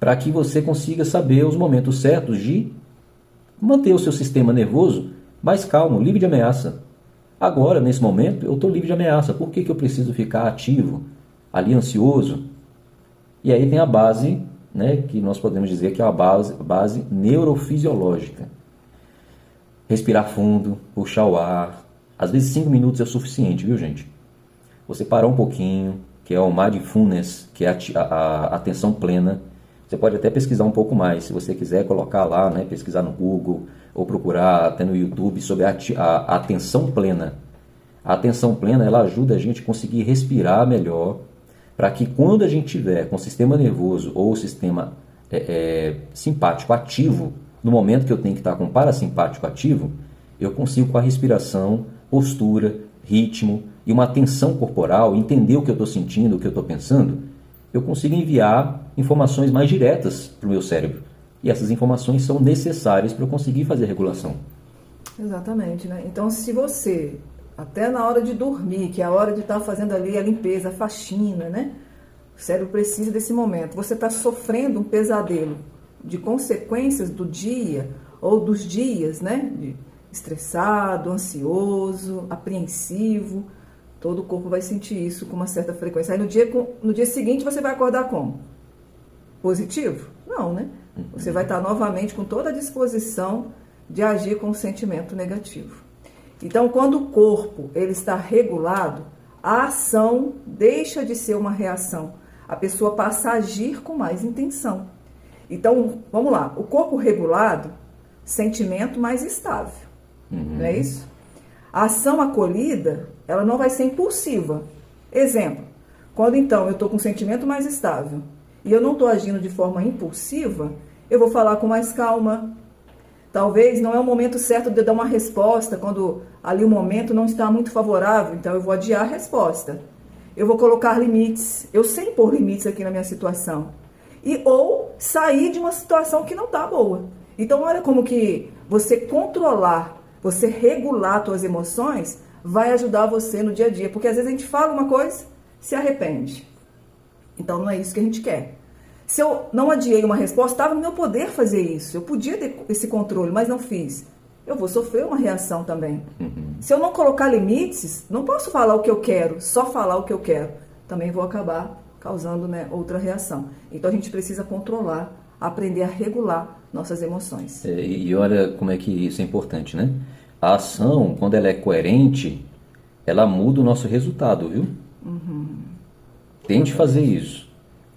para que você consiga saber os momentos certos de manter o seu sistema nervoso mais calmo, livre de ameaça. Agora, nesse momento, eu estou livre de ameaça. Por que eu preciso ficar ativo, ali ansioso? E aí tem a base, né, que nós podemos dizer que é a base neurofisiológica. Respirar fundo, puxar o ar. Às vezes 5 minutos é o suficiente, viu, gente? Você parar um pouquinho, que é o mindfulness, que é a atenção plena. Você pode até pesquisar um pouco mais, se você quiser colocar lá, né, pesquisar no Google ou procurar até no YouTube sobre a atenção plena. A atenção plena, ela ajuda a gente a conseguir respirar melhor, para que quando a gente tiver com o sistema nervoso ou o sistema simpático ativo, no momento que eu tenho que estar com o parasimpático ativo, eu consigo com a respiração, postura, ritmo e uma atenção corporal, entender o que eu estou sentindo, o que eu estou pensando, eu consigo enviar informações mais diretas para o meu cérebro. E essas informações são necessárias para eu conseguir fazer a regulação. Exatamente, né? Então, se você, até na hora de dormir, que é a hora de estar fazendo ali a limpeza, a faxina, né? O cérebro precisa desse momento. Você está sofrendo um pesadelo de consequências do dia ou dos dias, né? Estressado, ansioso, apreensivo. Todo o corpo vai sentir isso com uma certa frequência. Aí no dia seguinte você vai acordar como? Positivo? Não, né? Você vai estar novamente com toda a disposição de agir com um sentimento negativo. Então, quando o corpo ele está regulado, a ação deixa de ser uma reação. A pessoa passa a agir com mais intenção. Então, vamos lá. O corpo regulado, sentimento mais estável. Não é isso? A ação acolhida, ela não vai ser impulsiva. Exemplo, quando então eu estou com um sentimento mais estável e eu não estou agindo de forma impulsiva, eu vou falar com mais calma. Talvez não é o momento certo de eu dar uma resposta, quando ali o momento não está muito favorável, então eu vou adiar a resposta. Eu vou colocar limites, eu sei pôr limites aqui na minha situação. Ou sair de uma situação que não está boa. Então olha como que você controlar, você regular suas emoções, vai ajudar você no dia a dia. Porque às vezes a gente fala uma coisa, se arrepende. Então não é isso que a gente quer. Se eu não adiei uma resposta, estava no meu poder fazer isso. Eu podia ter esse controle, mas não fiz. Eu vou sofrer uma reação também. Se eu não colocar limites, não posso falar o que eu quero, só falar o que eu quero. Também vou acabar causando, né, outra reação. Então a gente precisa controlar, aprender a regular nossas emoções. E olha como é que isso é importante, né? A ação, quando ela é coerente, ela muda o nosso resultado, viu? Tente fazer isso.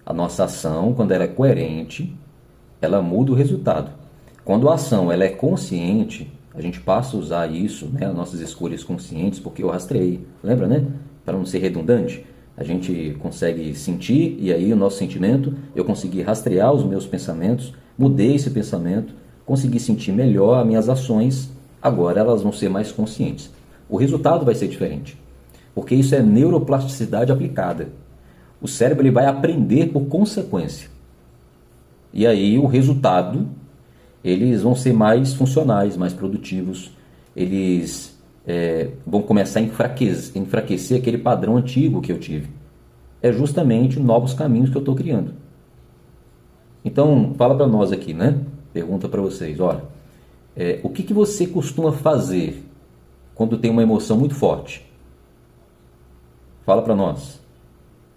A nossa ação, quando ela é coerente, ela muda o resultado. Quando a ação ela é consciente, a gente passa a usar isso, né, as nossas escolhas conscientes, porque eu rastreei. Lembra, né? Para não ser redundante, a gente consegue sentir, e aí o nosso sentimento, eu consegui rastrear os meus pensamentos, mudei esse pensamento, consegui sentir melhor as minhas ações, agora elas vão ser mais conscientes. O resultado vai ser diferente, porque isso é neuroplasticidade aplicada. O cérebro ele vai aprender por consequência. E aí o resultado, eles vão ser mais funcionais, mais produtivos, eles vão começar a enfraquecer aquele padrão antigo que eu tive. É justamente novos caminhos que eu estou criando. Então, fala para nós aqui, né? Pergunta para vocês, olha, o que você costuma fazer quando tem uma emoção muito forte? Fala para nós.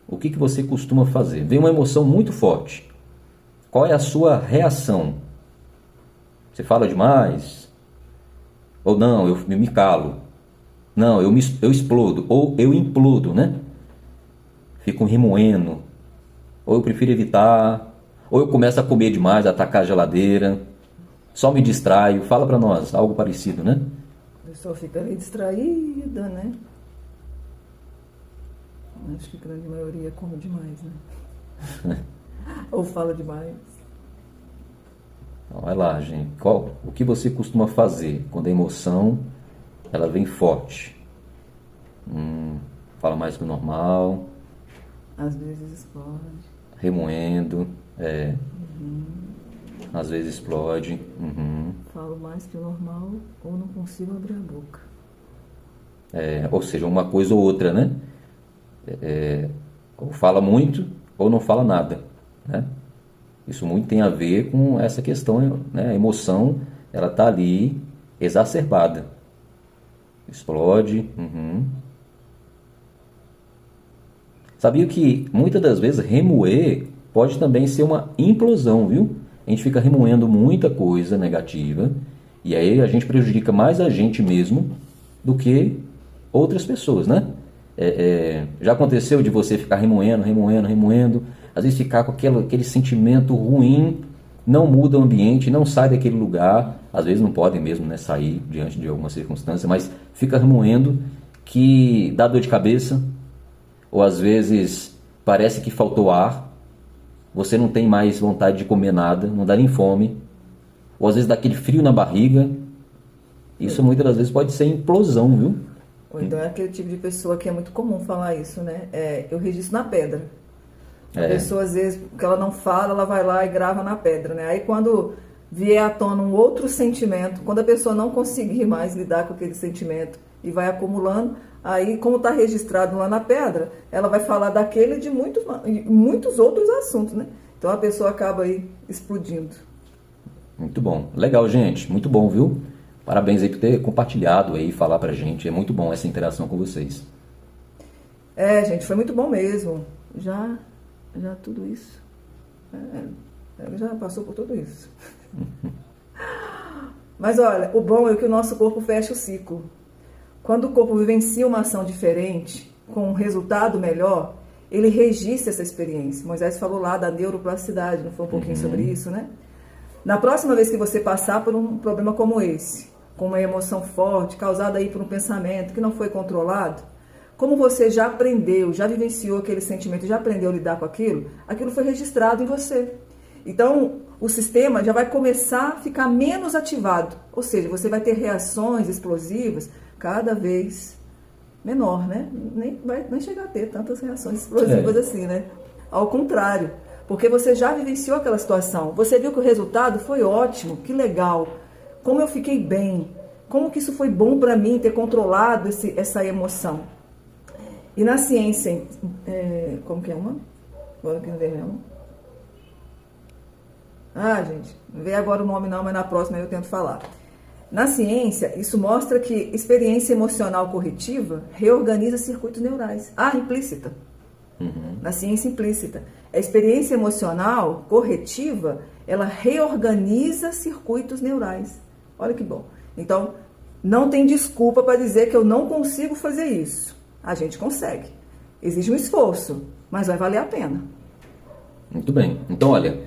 O que você costuma fazer? Vem uma emoção muito forte. Qual é a sua reação? Você fala demais? Ou não, eu me calo? Não, eu explodo. Ou eu implodo, né? Fico remoendo. Ou eu prefiro evitar. Ou eu começo a comer demais, a atacar a geladeira. Só me distraio. Fala para nós, algo parecido, né? pessoa fica ali distraída, né? Acho que a grande maioria come demais, né? Ou fala demais. Então, vai lá, gente. O que você costuma fazer quando a emoção ela vem forte? Fala mais que o normal. Às vezes explode. Remoendo. Às vezes explode. Falo mais que o normal ou não consigo abrir a boca. Ou seja, uma coisa ou outra, né? Ou fala muito ou não fala nada, né? Isso muito tem a ver com essa questão, né? A emoção, ela está ali exacerbada. Explode. Sabia que muitas das vezes remoer pode também ser uma implosão, viu? A gente fica remoendo muita coisa negativa e aí a gente prejudica mais a gente mesmo do que outras pessoas, né? Já aconteceu de você ficar remoendo, às vezes ficar com aquele sentimento ruim, não muda o ambiente, não sai daquele lugar, às vezes não podem mesmo, né, sair diante de alguma circunstância, mas fica remoendo, que dá dor de cabeça, ou às vezes parece que faltou ar, você não tem mais vontade de comer nada, não dá nem fome, ou às vezes dá aquele frio na barriga. Isso muitas das vezes pode ser implosão, viu? Ou então é aquele tipo de pessoa que é muito comum falar isso, né? Eu registro na pedra. A pessoa, às vezes, que ela não fala, ela vai lá e grava na pedra, né? Aí quando vier à tona um outro sentimento, quando a pessoa não conseguir mais lidar com aquele sentimento e vai acumulando, aí como está registrado lá na pedra, ela vai falar daquele e de muitos outros assuntos, né? Então a pessoa acaba aí explodindo. Muito bom. Legal, gente. Muito bom, viu? Parabéns aí por ter compartilhado aí, falar pra gente. É muito bom essa interação com vocês. Gente, foi muito bom mesmo. Já tudo isso. Já passou por tudo isso. Mas olha, o bom é que o nosso corpo fecha o ciclo. Quando o corpo vivencia uma ação diferente, com um resultado melhor, ele registra essa experiência. Moisés falou lá da neuroplasticidade, não foi um pouquinho sobre isso, né? Na próxima vez que você passar por um problema como esse, com uma emoção forte, causada aí por um pensamento que não foi controlado, como você já aprendeu, já vivenciou aquele sentimento, já aprendeu a lidar com aquilo, aquilo foi registrado em você. Então, o sistema já vai começar a ficar menos ativado, ou seja, você vai ter reações explosivas cada vez menor, né? Nem vai chegar a ter tantas reações explosivas assim, né? Ao contrário, porque você já vivenciou aquela situação, você viu que o resultado foi ótimo, que legal, como eu fiquei bem, como que isso foi bom para mim ter controlado essa emoção. E na ciência, como que é uma? Agora que não vem mesmo. Gente, não veio agora o nome não, mas na próxima eu tento falar. Na ciência, isso mostra que experiência emocional corretiva reorganiza circuitos neurais. Implícita. Na ciência implícita. A experiência emocional corretiva, ela reorganiza circuitos neurais. Olha que bom. Então, não tem desculpa para dizer que eu não consigo fazer isso. A gente consegue. Exige um esforço, mas vai valer a pena. Muito bem. Então, olha,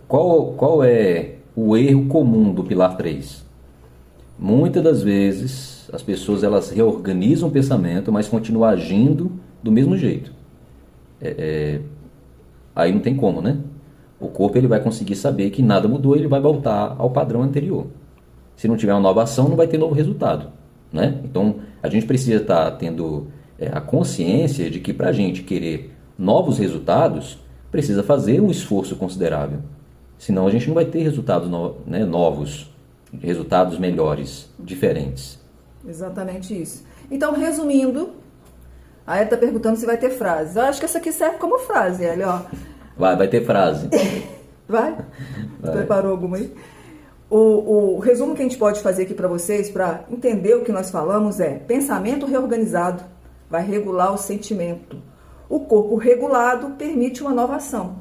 qual é o erro comum do Pilar 3? Muitas das vezes, as pessoas elas reorganizam o pensamento, mas continuam agindo do mesmo jeito. Aí não tem como, né? O corpo ele vai conseguir saber que nada mudou, ele vai voltar ao padrão anterior. Se não tiver uma nova ação, não vai ter novo resultado, né? Então, a gente precisa estar tendo a consciência de que para a gente querer novos resultados, precisa fazer um esforço considerável. Senão a gente não vai ter resultados novos, resultados melhores, diferentes. Exatamente isso. Então, resumindo, a Ela está perguntando se vai ter frase. Eu acho que essa aqui serve como frase, Hélio, ó. Vai ter frase. Vai? Preparou alguma aí? O resumo que a gente pode fazer aqui para vocês, para entender o que nós falamos, é: pensamento reorganizado vai regular o sentimento. O corpo regulado permite uma nova ação.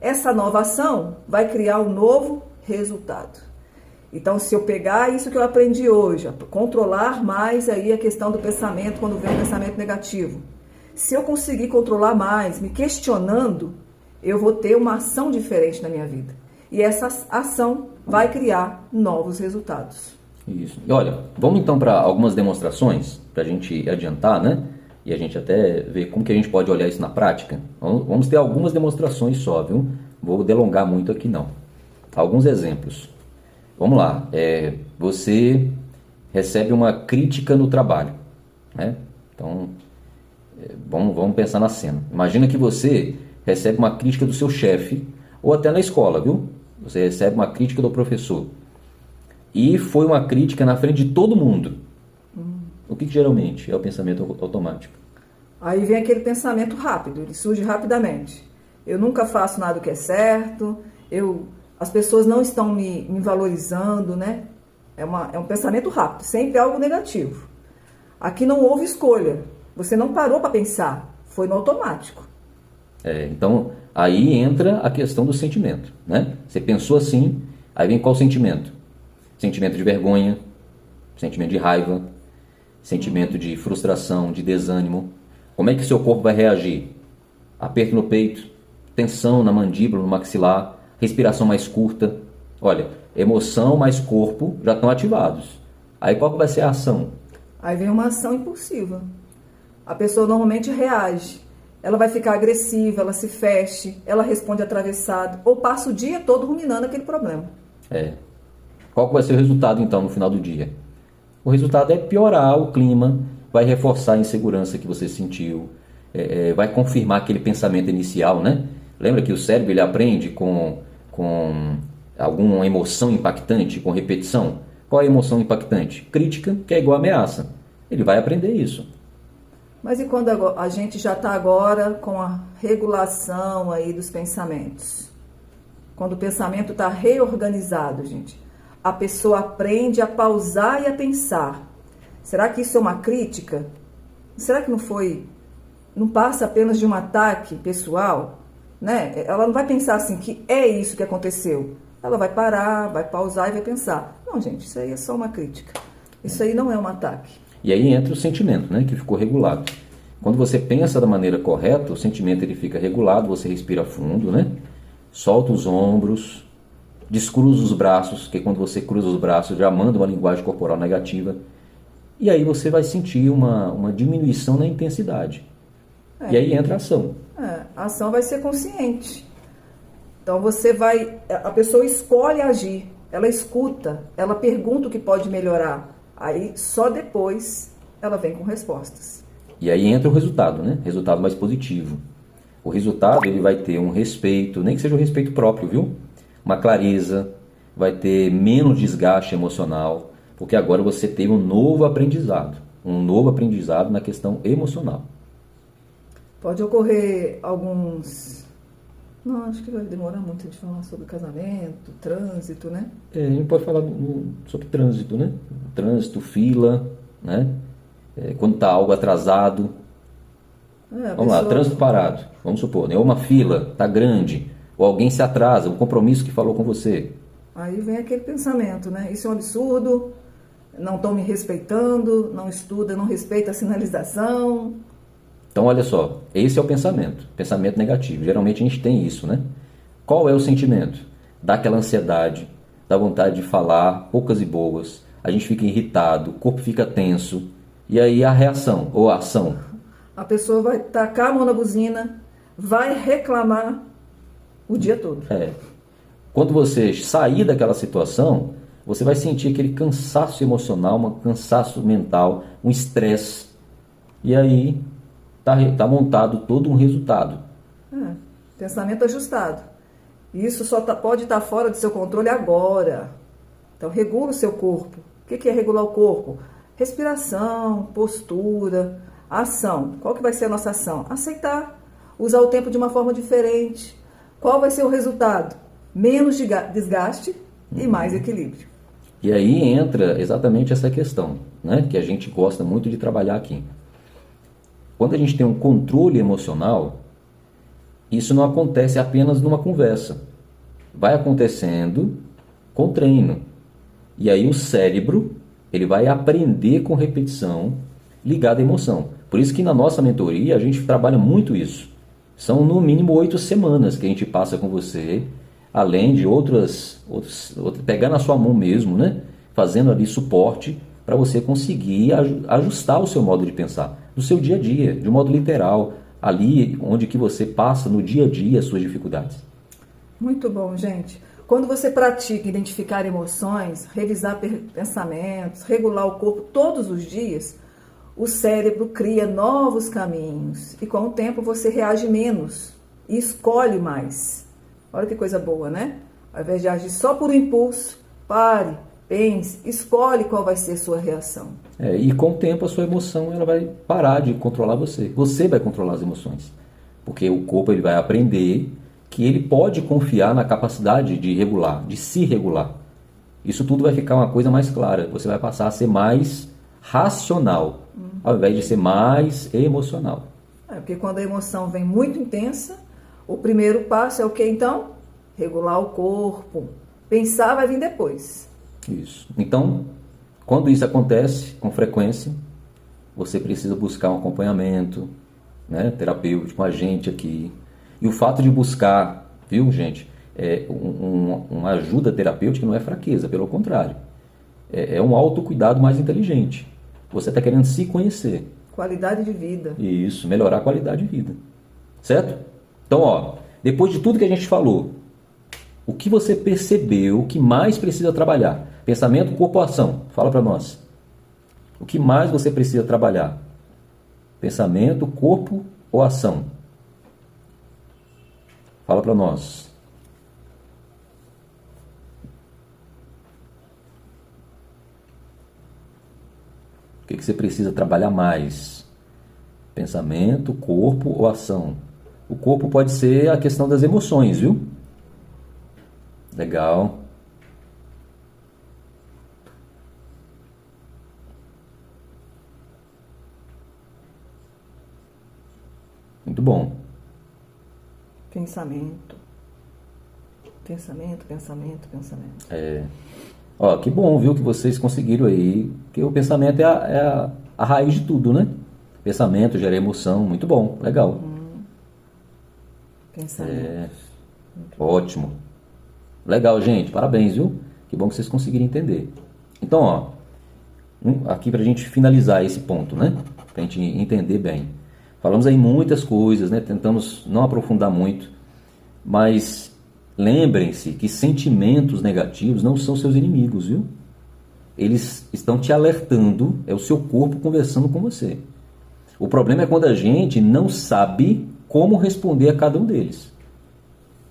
Essa nova ação vai criar um novo resultado. Então, se eu pegar isso que eu aprendi hoje, controlar mais aí a questão do pensamento quando vem um pensamento negativo. Se eu conseguir controlar mais, me questionando, eu vou ter uma ação diferente na minha vida. E essa ação vai criar novos resultados. Isso. E olha, vamos então para algumas demonstrações, para a gente adiantar, né? E a gente até ver como que a gente pode olhar isso na prática. Vamos ter algumas demonstrações só, viu? Vou delongar muito aqui não. Alguns exemplos. Vamos lá. Você recebe uma crítica no trabalho, né? Então, vamos pensar na cena. Imagina que você recebe uma crítica do seu chefe, ou até na escola, viu? Você recebe uma crítica do professor. E foi uma crítica na frente de todo mundo. O que geralmente é o pensamento automático? Aí vem aquele pensamento rápido, ele surge rapidamente. Eu nunca faço nada que é certo, as pessoas não estão me valorizando, né? É um pensamento rápido, sempre algo negativo. Aqui não houve escolha, você não parou para pensar, foi no automático. Então, aí entra a questão do sentimento, né? Você pensou assim, aí vem qual sentimento? Sentimento de vergonha, sentimento de raiva, sentimento de frustração, de desânimo. Como é que o seu corpo vai reagir? Aperto no peito, tensão na mandíbula, no maxilar, respiração mais curta. Olha, emoção mais corpo já estão ativados. Aí qual que vai ser a ação? Aí vem uma ação impulsiva. A pessoa normalmente reage. Ela vai ficar agressiva, ela se feche, ela responde atravessado, ou passa o dia todo ruminando aquele problema. Qual que vai ser o resultado então no final do dia? O resultado é piorar o clima, vai reforçar a insegurança que você sentiu, vai confirmar aquele pensamento inicial, né? Lembra que o cérebro ele aprende com alguma emoção impactante, com repetição? Qual é a emoção impactante? Crítica, que é igual a ameaça. Ele vai aprender isso. Mas e quando a gente já está agora com a regulação aí dos pensamentos? Quando o pensamento está reorganizado, gente, a pessoa aprende a pausar e a pensar. Será que isso é uma crítica? Será que não passa apenas de um ataque pessoal? Né? Ela não vai pensar assim, que é isso que aconteceu. Ela vai parar, vai pausar e vai pensar. Não, gente, isso aí é só uma crítica. Isso aí não é um ataque. E aí entra o sentimento, né, que ficou regulado. Quando você pensa da maneira correta, o sentimento ele fica regulado, você respira fundo, né? Solta os ombros, descruza os braços, porque quando você cruza os braços já manda uma linguagem corporal negativa. E aí você vai sentir uma diminuição na intensidade. E aí entra a ação. A ação vai ser consciente. Então a pessoa escolhe agir, ela escuta, ela pergunta o que pode melhorar. Aí só depois ela vem com respostas. E aí entra o resultado, né? Resultado mais positivo. O resultado ele vai ter um respeito, nem que seja um respeito próprio, viu? Uma clareza, vai ter menos desgaste emocional, porque agora você teve um novo aprendizado na questão emocional. Pode ocorrer alguns... Não, acho que vai demorar muito de falar sobre casamento, trânsito, né? A gente pode falar sobre trânsito, né? Trânsito, fila, né? Quando está algo atrasado. Vamos lá, trânsito parado, vamos supor, né? Ou uma fila, está grande, ou alguém se atrasa, um compromisso que falou com você. Aí vem aquele pensamento, né? Isso é um absurdo, não estão me respeitando, não estuda, não respeita a sinalização. Então, olha só, esse é o pensamento negativo. Geralmente a gente tem isso, né? Qual é o sentimento? Dá aquela ansiedade, dá vontade de falar poucas e boas, a gente fica irritado, o corpo fica tenso, e aí a reação ou a ação? A pessoa vai tacar a mão na buzina, vai reclamar o dia todo. Quando você sair daquela situação, você vai sentir aquele cansaço emocional, um cansaço mental, um estresse, e aí está montado todo um resultado. Pensamento ajustado. Isso só pode estar fora do seu controle agora. Então, regula o seu corpo. O que é regular o corpo? Respiração, postura, ação. Qual que vai ser a nossa ação? Aceitar. Usar o tempo de uma forma diferente. Qual vai ser o resultado? Menos desgaste e mais equilíbrio. E aí entra exatamente essa questão, né, que a gente gosta muito de trabalhar aqui. Quando a gente tem um controle emocional, isso não acontece apenas numa conversa. Vai acontecendo com treino. E aí o cérebro, ele vai aprender com repetição ligado à emoção. Por isso que na nossa mentoria a gente trabalha muito isso. São no mínimo 8 semanas que a gente passa com você, além de outras pegar na sua mão mesmo, né? fazendo ali suporte para você conseguir ajustar o seu modo de pensar, do seu dia a dia, de um modo literal, ali onde que você passa no dia a dia as suas dificuldades. Muito bom, gente. Quando você pratica identificar emoções, revisar pensamentos, regular o corpo todos os dias, o cérebro cria novos caminhos e com o tempo você reage menos e escolhe mais. Olha que coisa boa, né? Ao invés de agir só por impulso, pare, pense, escolhe qual vai ser a sua reação. E com o tempo a sua emoção ela vai parar de controlar você. Você vai controlar as emoções. Porque o corpo ele vai aprender que ele pode confiar na capacidade de regular, de se regular. Isso tudo vai ficar uma coisa mais clara. Você vai passar a ser mais racional, ao invés de ser mais emocional. Porque quando a emoção vem muito intensa, o primeiro passo é o que então? Regular o corpo. Pensar vai vir depois. Isso. Então, quando isso acontece com frequência, você precisa buscar um acompanhamento, né, terapêutico, com a gente aqui. E o fato de buscar, viu, gente, uma ajuda terapêutica não é fraqueza, pelo contrário. É um autocuidado mais inteligente. Você está querendo se conhecer. Qualidade de vida. Isso, melhorar a qualidade de vida. Certo? Então, depois de tudo que a gente falou, o que você percebeu, o que mais precisa trabalhar? Pensamento, corpo, ação. Fala para nós. O que mais você precisa trabalhar? Pensamento, corpo ou ação? Fala para nós. O que você precisa trabalhar mais? Pensamento, corpo ou ação? O corpo pode ser a questão das emoções, viu? Legal. Muito bom. Pensamento. Pensamento. Que bom, viu, que vocês conseguiram aí, que o pensamento é a raiz de tudo, né? Pensamento gera emoção, muito bom, legal. Pensamento. Ótimo. Legal, gente, parabéns, viu? Que bom que vocês conseguiram entender. Então, aqui pra gente finalizar esse ponto, né? Pra gente entender bem. Falamos aí muitas coisas, né? Tentamos não aprofundar muito, mas lembrem-se que sentimentos negativos não são seus inimigos, viu? Eles estão te alertando, é o seu corpo conversando com você. O problema é quando a gente não sabe como responder a cada um deles.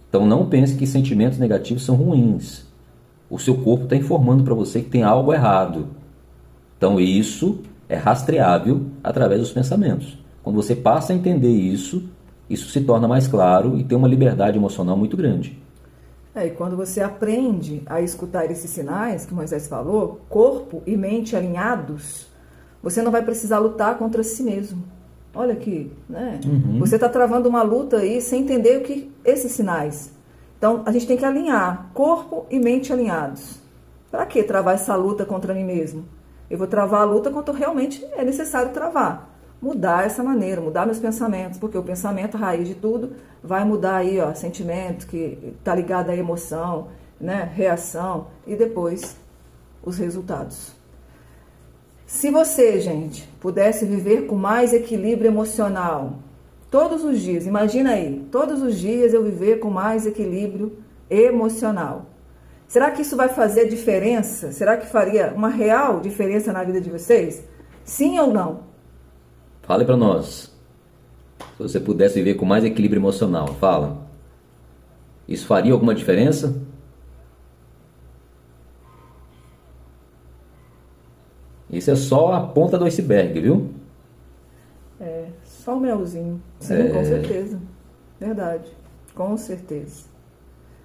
Então não pense que sentimentos negativos são ruins. O seu corpo está informando para você que tem algo errado. Então isso é rastreável através dos pensamentos. Quando você passa a entender isso se torna mais claro e tem uma liberdade emocional muito grande. E quando você aprende a escutar esses sinais que Moisés falou, corpo e mente alinhados, você não vai precisar lutar contra si mesmo. Olha aqui, né? Você está travando uma luta aí sem entender o que esses sinais. Então, a gente tem que alinhar corpo e mente alinhados. Para que travar essa luta contra mim mesmo? Eu vou travar a luta quando realmente é necessário travar. Mudar essa maneira, mudar meus pensamentos, porque o pensamento, a raiz de tudo, vai mudar aí, sentimento que está ligado à emoção, né? Reação e depois os resultados. Se você, gente, pudesse viver com mais equilíbrio emocional, todos os dias, imagina aí, todos os dias eu viver com mais equilíbrio emocional. Será que isso vai fazer diferença? Será que faria uma real diferença na vida de vocês? Sim ou não? Fale para nós. Se você pudesse viver com mais equilíbrio emocional, fala. Isso faria alguma diferença? Isso é só a ponta do iceberg, viu? Só o melzinho. Sim, com certeza. Verdade. Com certeza.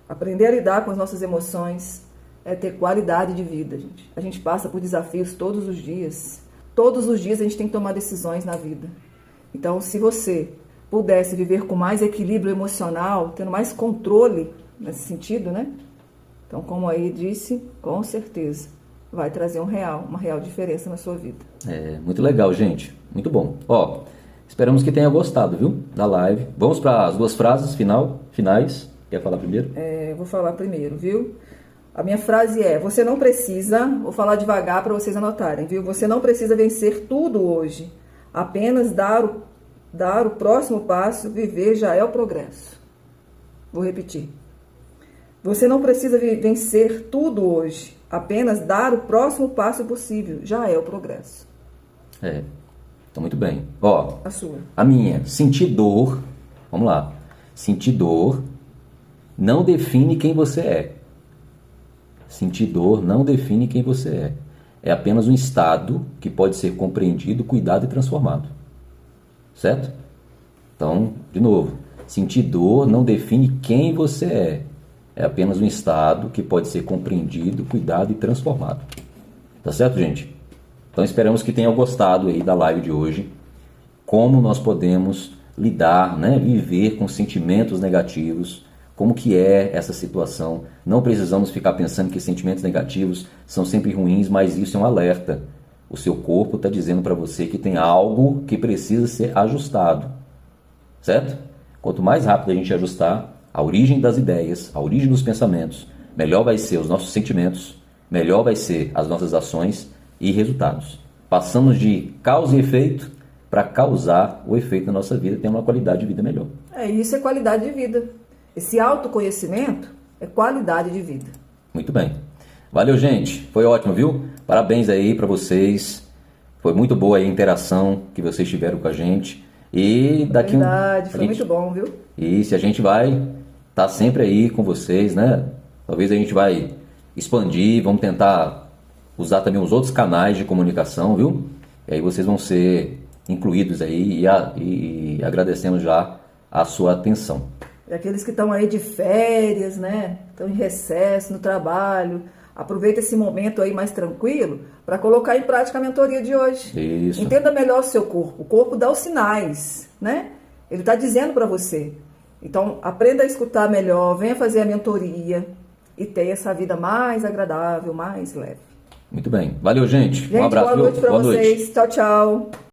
Aprender a lidar com as nossas emoções é ter qualidade de vida, gente. A gente passa por desafios todos os dias. Todos os dias a gente tem que tomar decisões na vida. Então, se você pudesse viver com mais equilíbrio emocional, tendo mais controle nesse sentido, né? Então, como aí disse, com certeza vai trazer uma real diferença na sua vida. Muito legal, gente. Muito bom. Esperamos que tenha gostado, viu? Da live. Vamos para as duas frases finais. Quer falar primeiro? Vou falar primeiro, viu? A minha frase é: você não precisa, vou falar devagar para vocês anotarem, viu? Você não precisa vencer tudo hoje. Apenas dar o próximo passo, viver já é o progresso. Vou repetir. Você não precisa vencer tudo hoje. Apenas dar o próximo passo possível, já é o progresso. Então muito bem. Ó, a sua. A minha, sentir dor, vamos lá. Sentir dor não define quem você é. Sentir dor não define quem você é. É apenas um estado que pode ser compreendido, cuidado e transformado. Certo? Então, de novo, sentir dor não define quem você é. É apenas um estado que pode ser compreendido, cuidado e transformado. Tá certo, gente? Então esperamos que tenham gostado aí da live de hoje. Como nós podemos lidar, né, viver com sentimentos negativos, como que é essa situação. Não precisamos ficar pensando que sentimentos negativos são sempre ruins, mas isso é um alerta. O seu corpo está dizendo para você que tem algo que precisa ser ajustado. Certo? Quanto mais rápido a gente ajustar a origem das ideias, a origem dos pensamentos, melhor vai ser os nossos sentimentos, melhor vai ser as nossas ações e resultados. Passamos de causa e efeito para causar o efeito na nossa vida, tendo uma qualidade de vida melhor. Isso é qualidade de vida. Esse autoconhecimento é qualidade de vida. Muito bem. Valeu, gente. Foi ótimo, viu? Parabéns aí para vocês. Foi muito boa a interação que vocês tiveram com a gente. E daqui foi muito bom, viu? E se a gente vai estar sempre aí com vocês, né? Talvez a gente vai expandir, vamos tentar usar também os outros canais de comunicação, viu? E aí vocês vão ser incluídos aí e agradecemos já a sua atenção. E aqueles que estão aí de férias, né? Estão em recesso no trabalho, aproveita esse momento aí mais tranquilo para colocar em prática a mentoria de hoje. Isso. Entenda melhor o seu corpo. O corpo dá os sinais, né? Ele está dizendo para você. Então, aprenda a escutar melhor, venha fazer a mentoria e tenha essa vida mais agradável, mais leve. Muito bem. Valeu, gente. Um abraço. Boa noite para vocês. Tchau, tchau.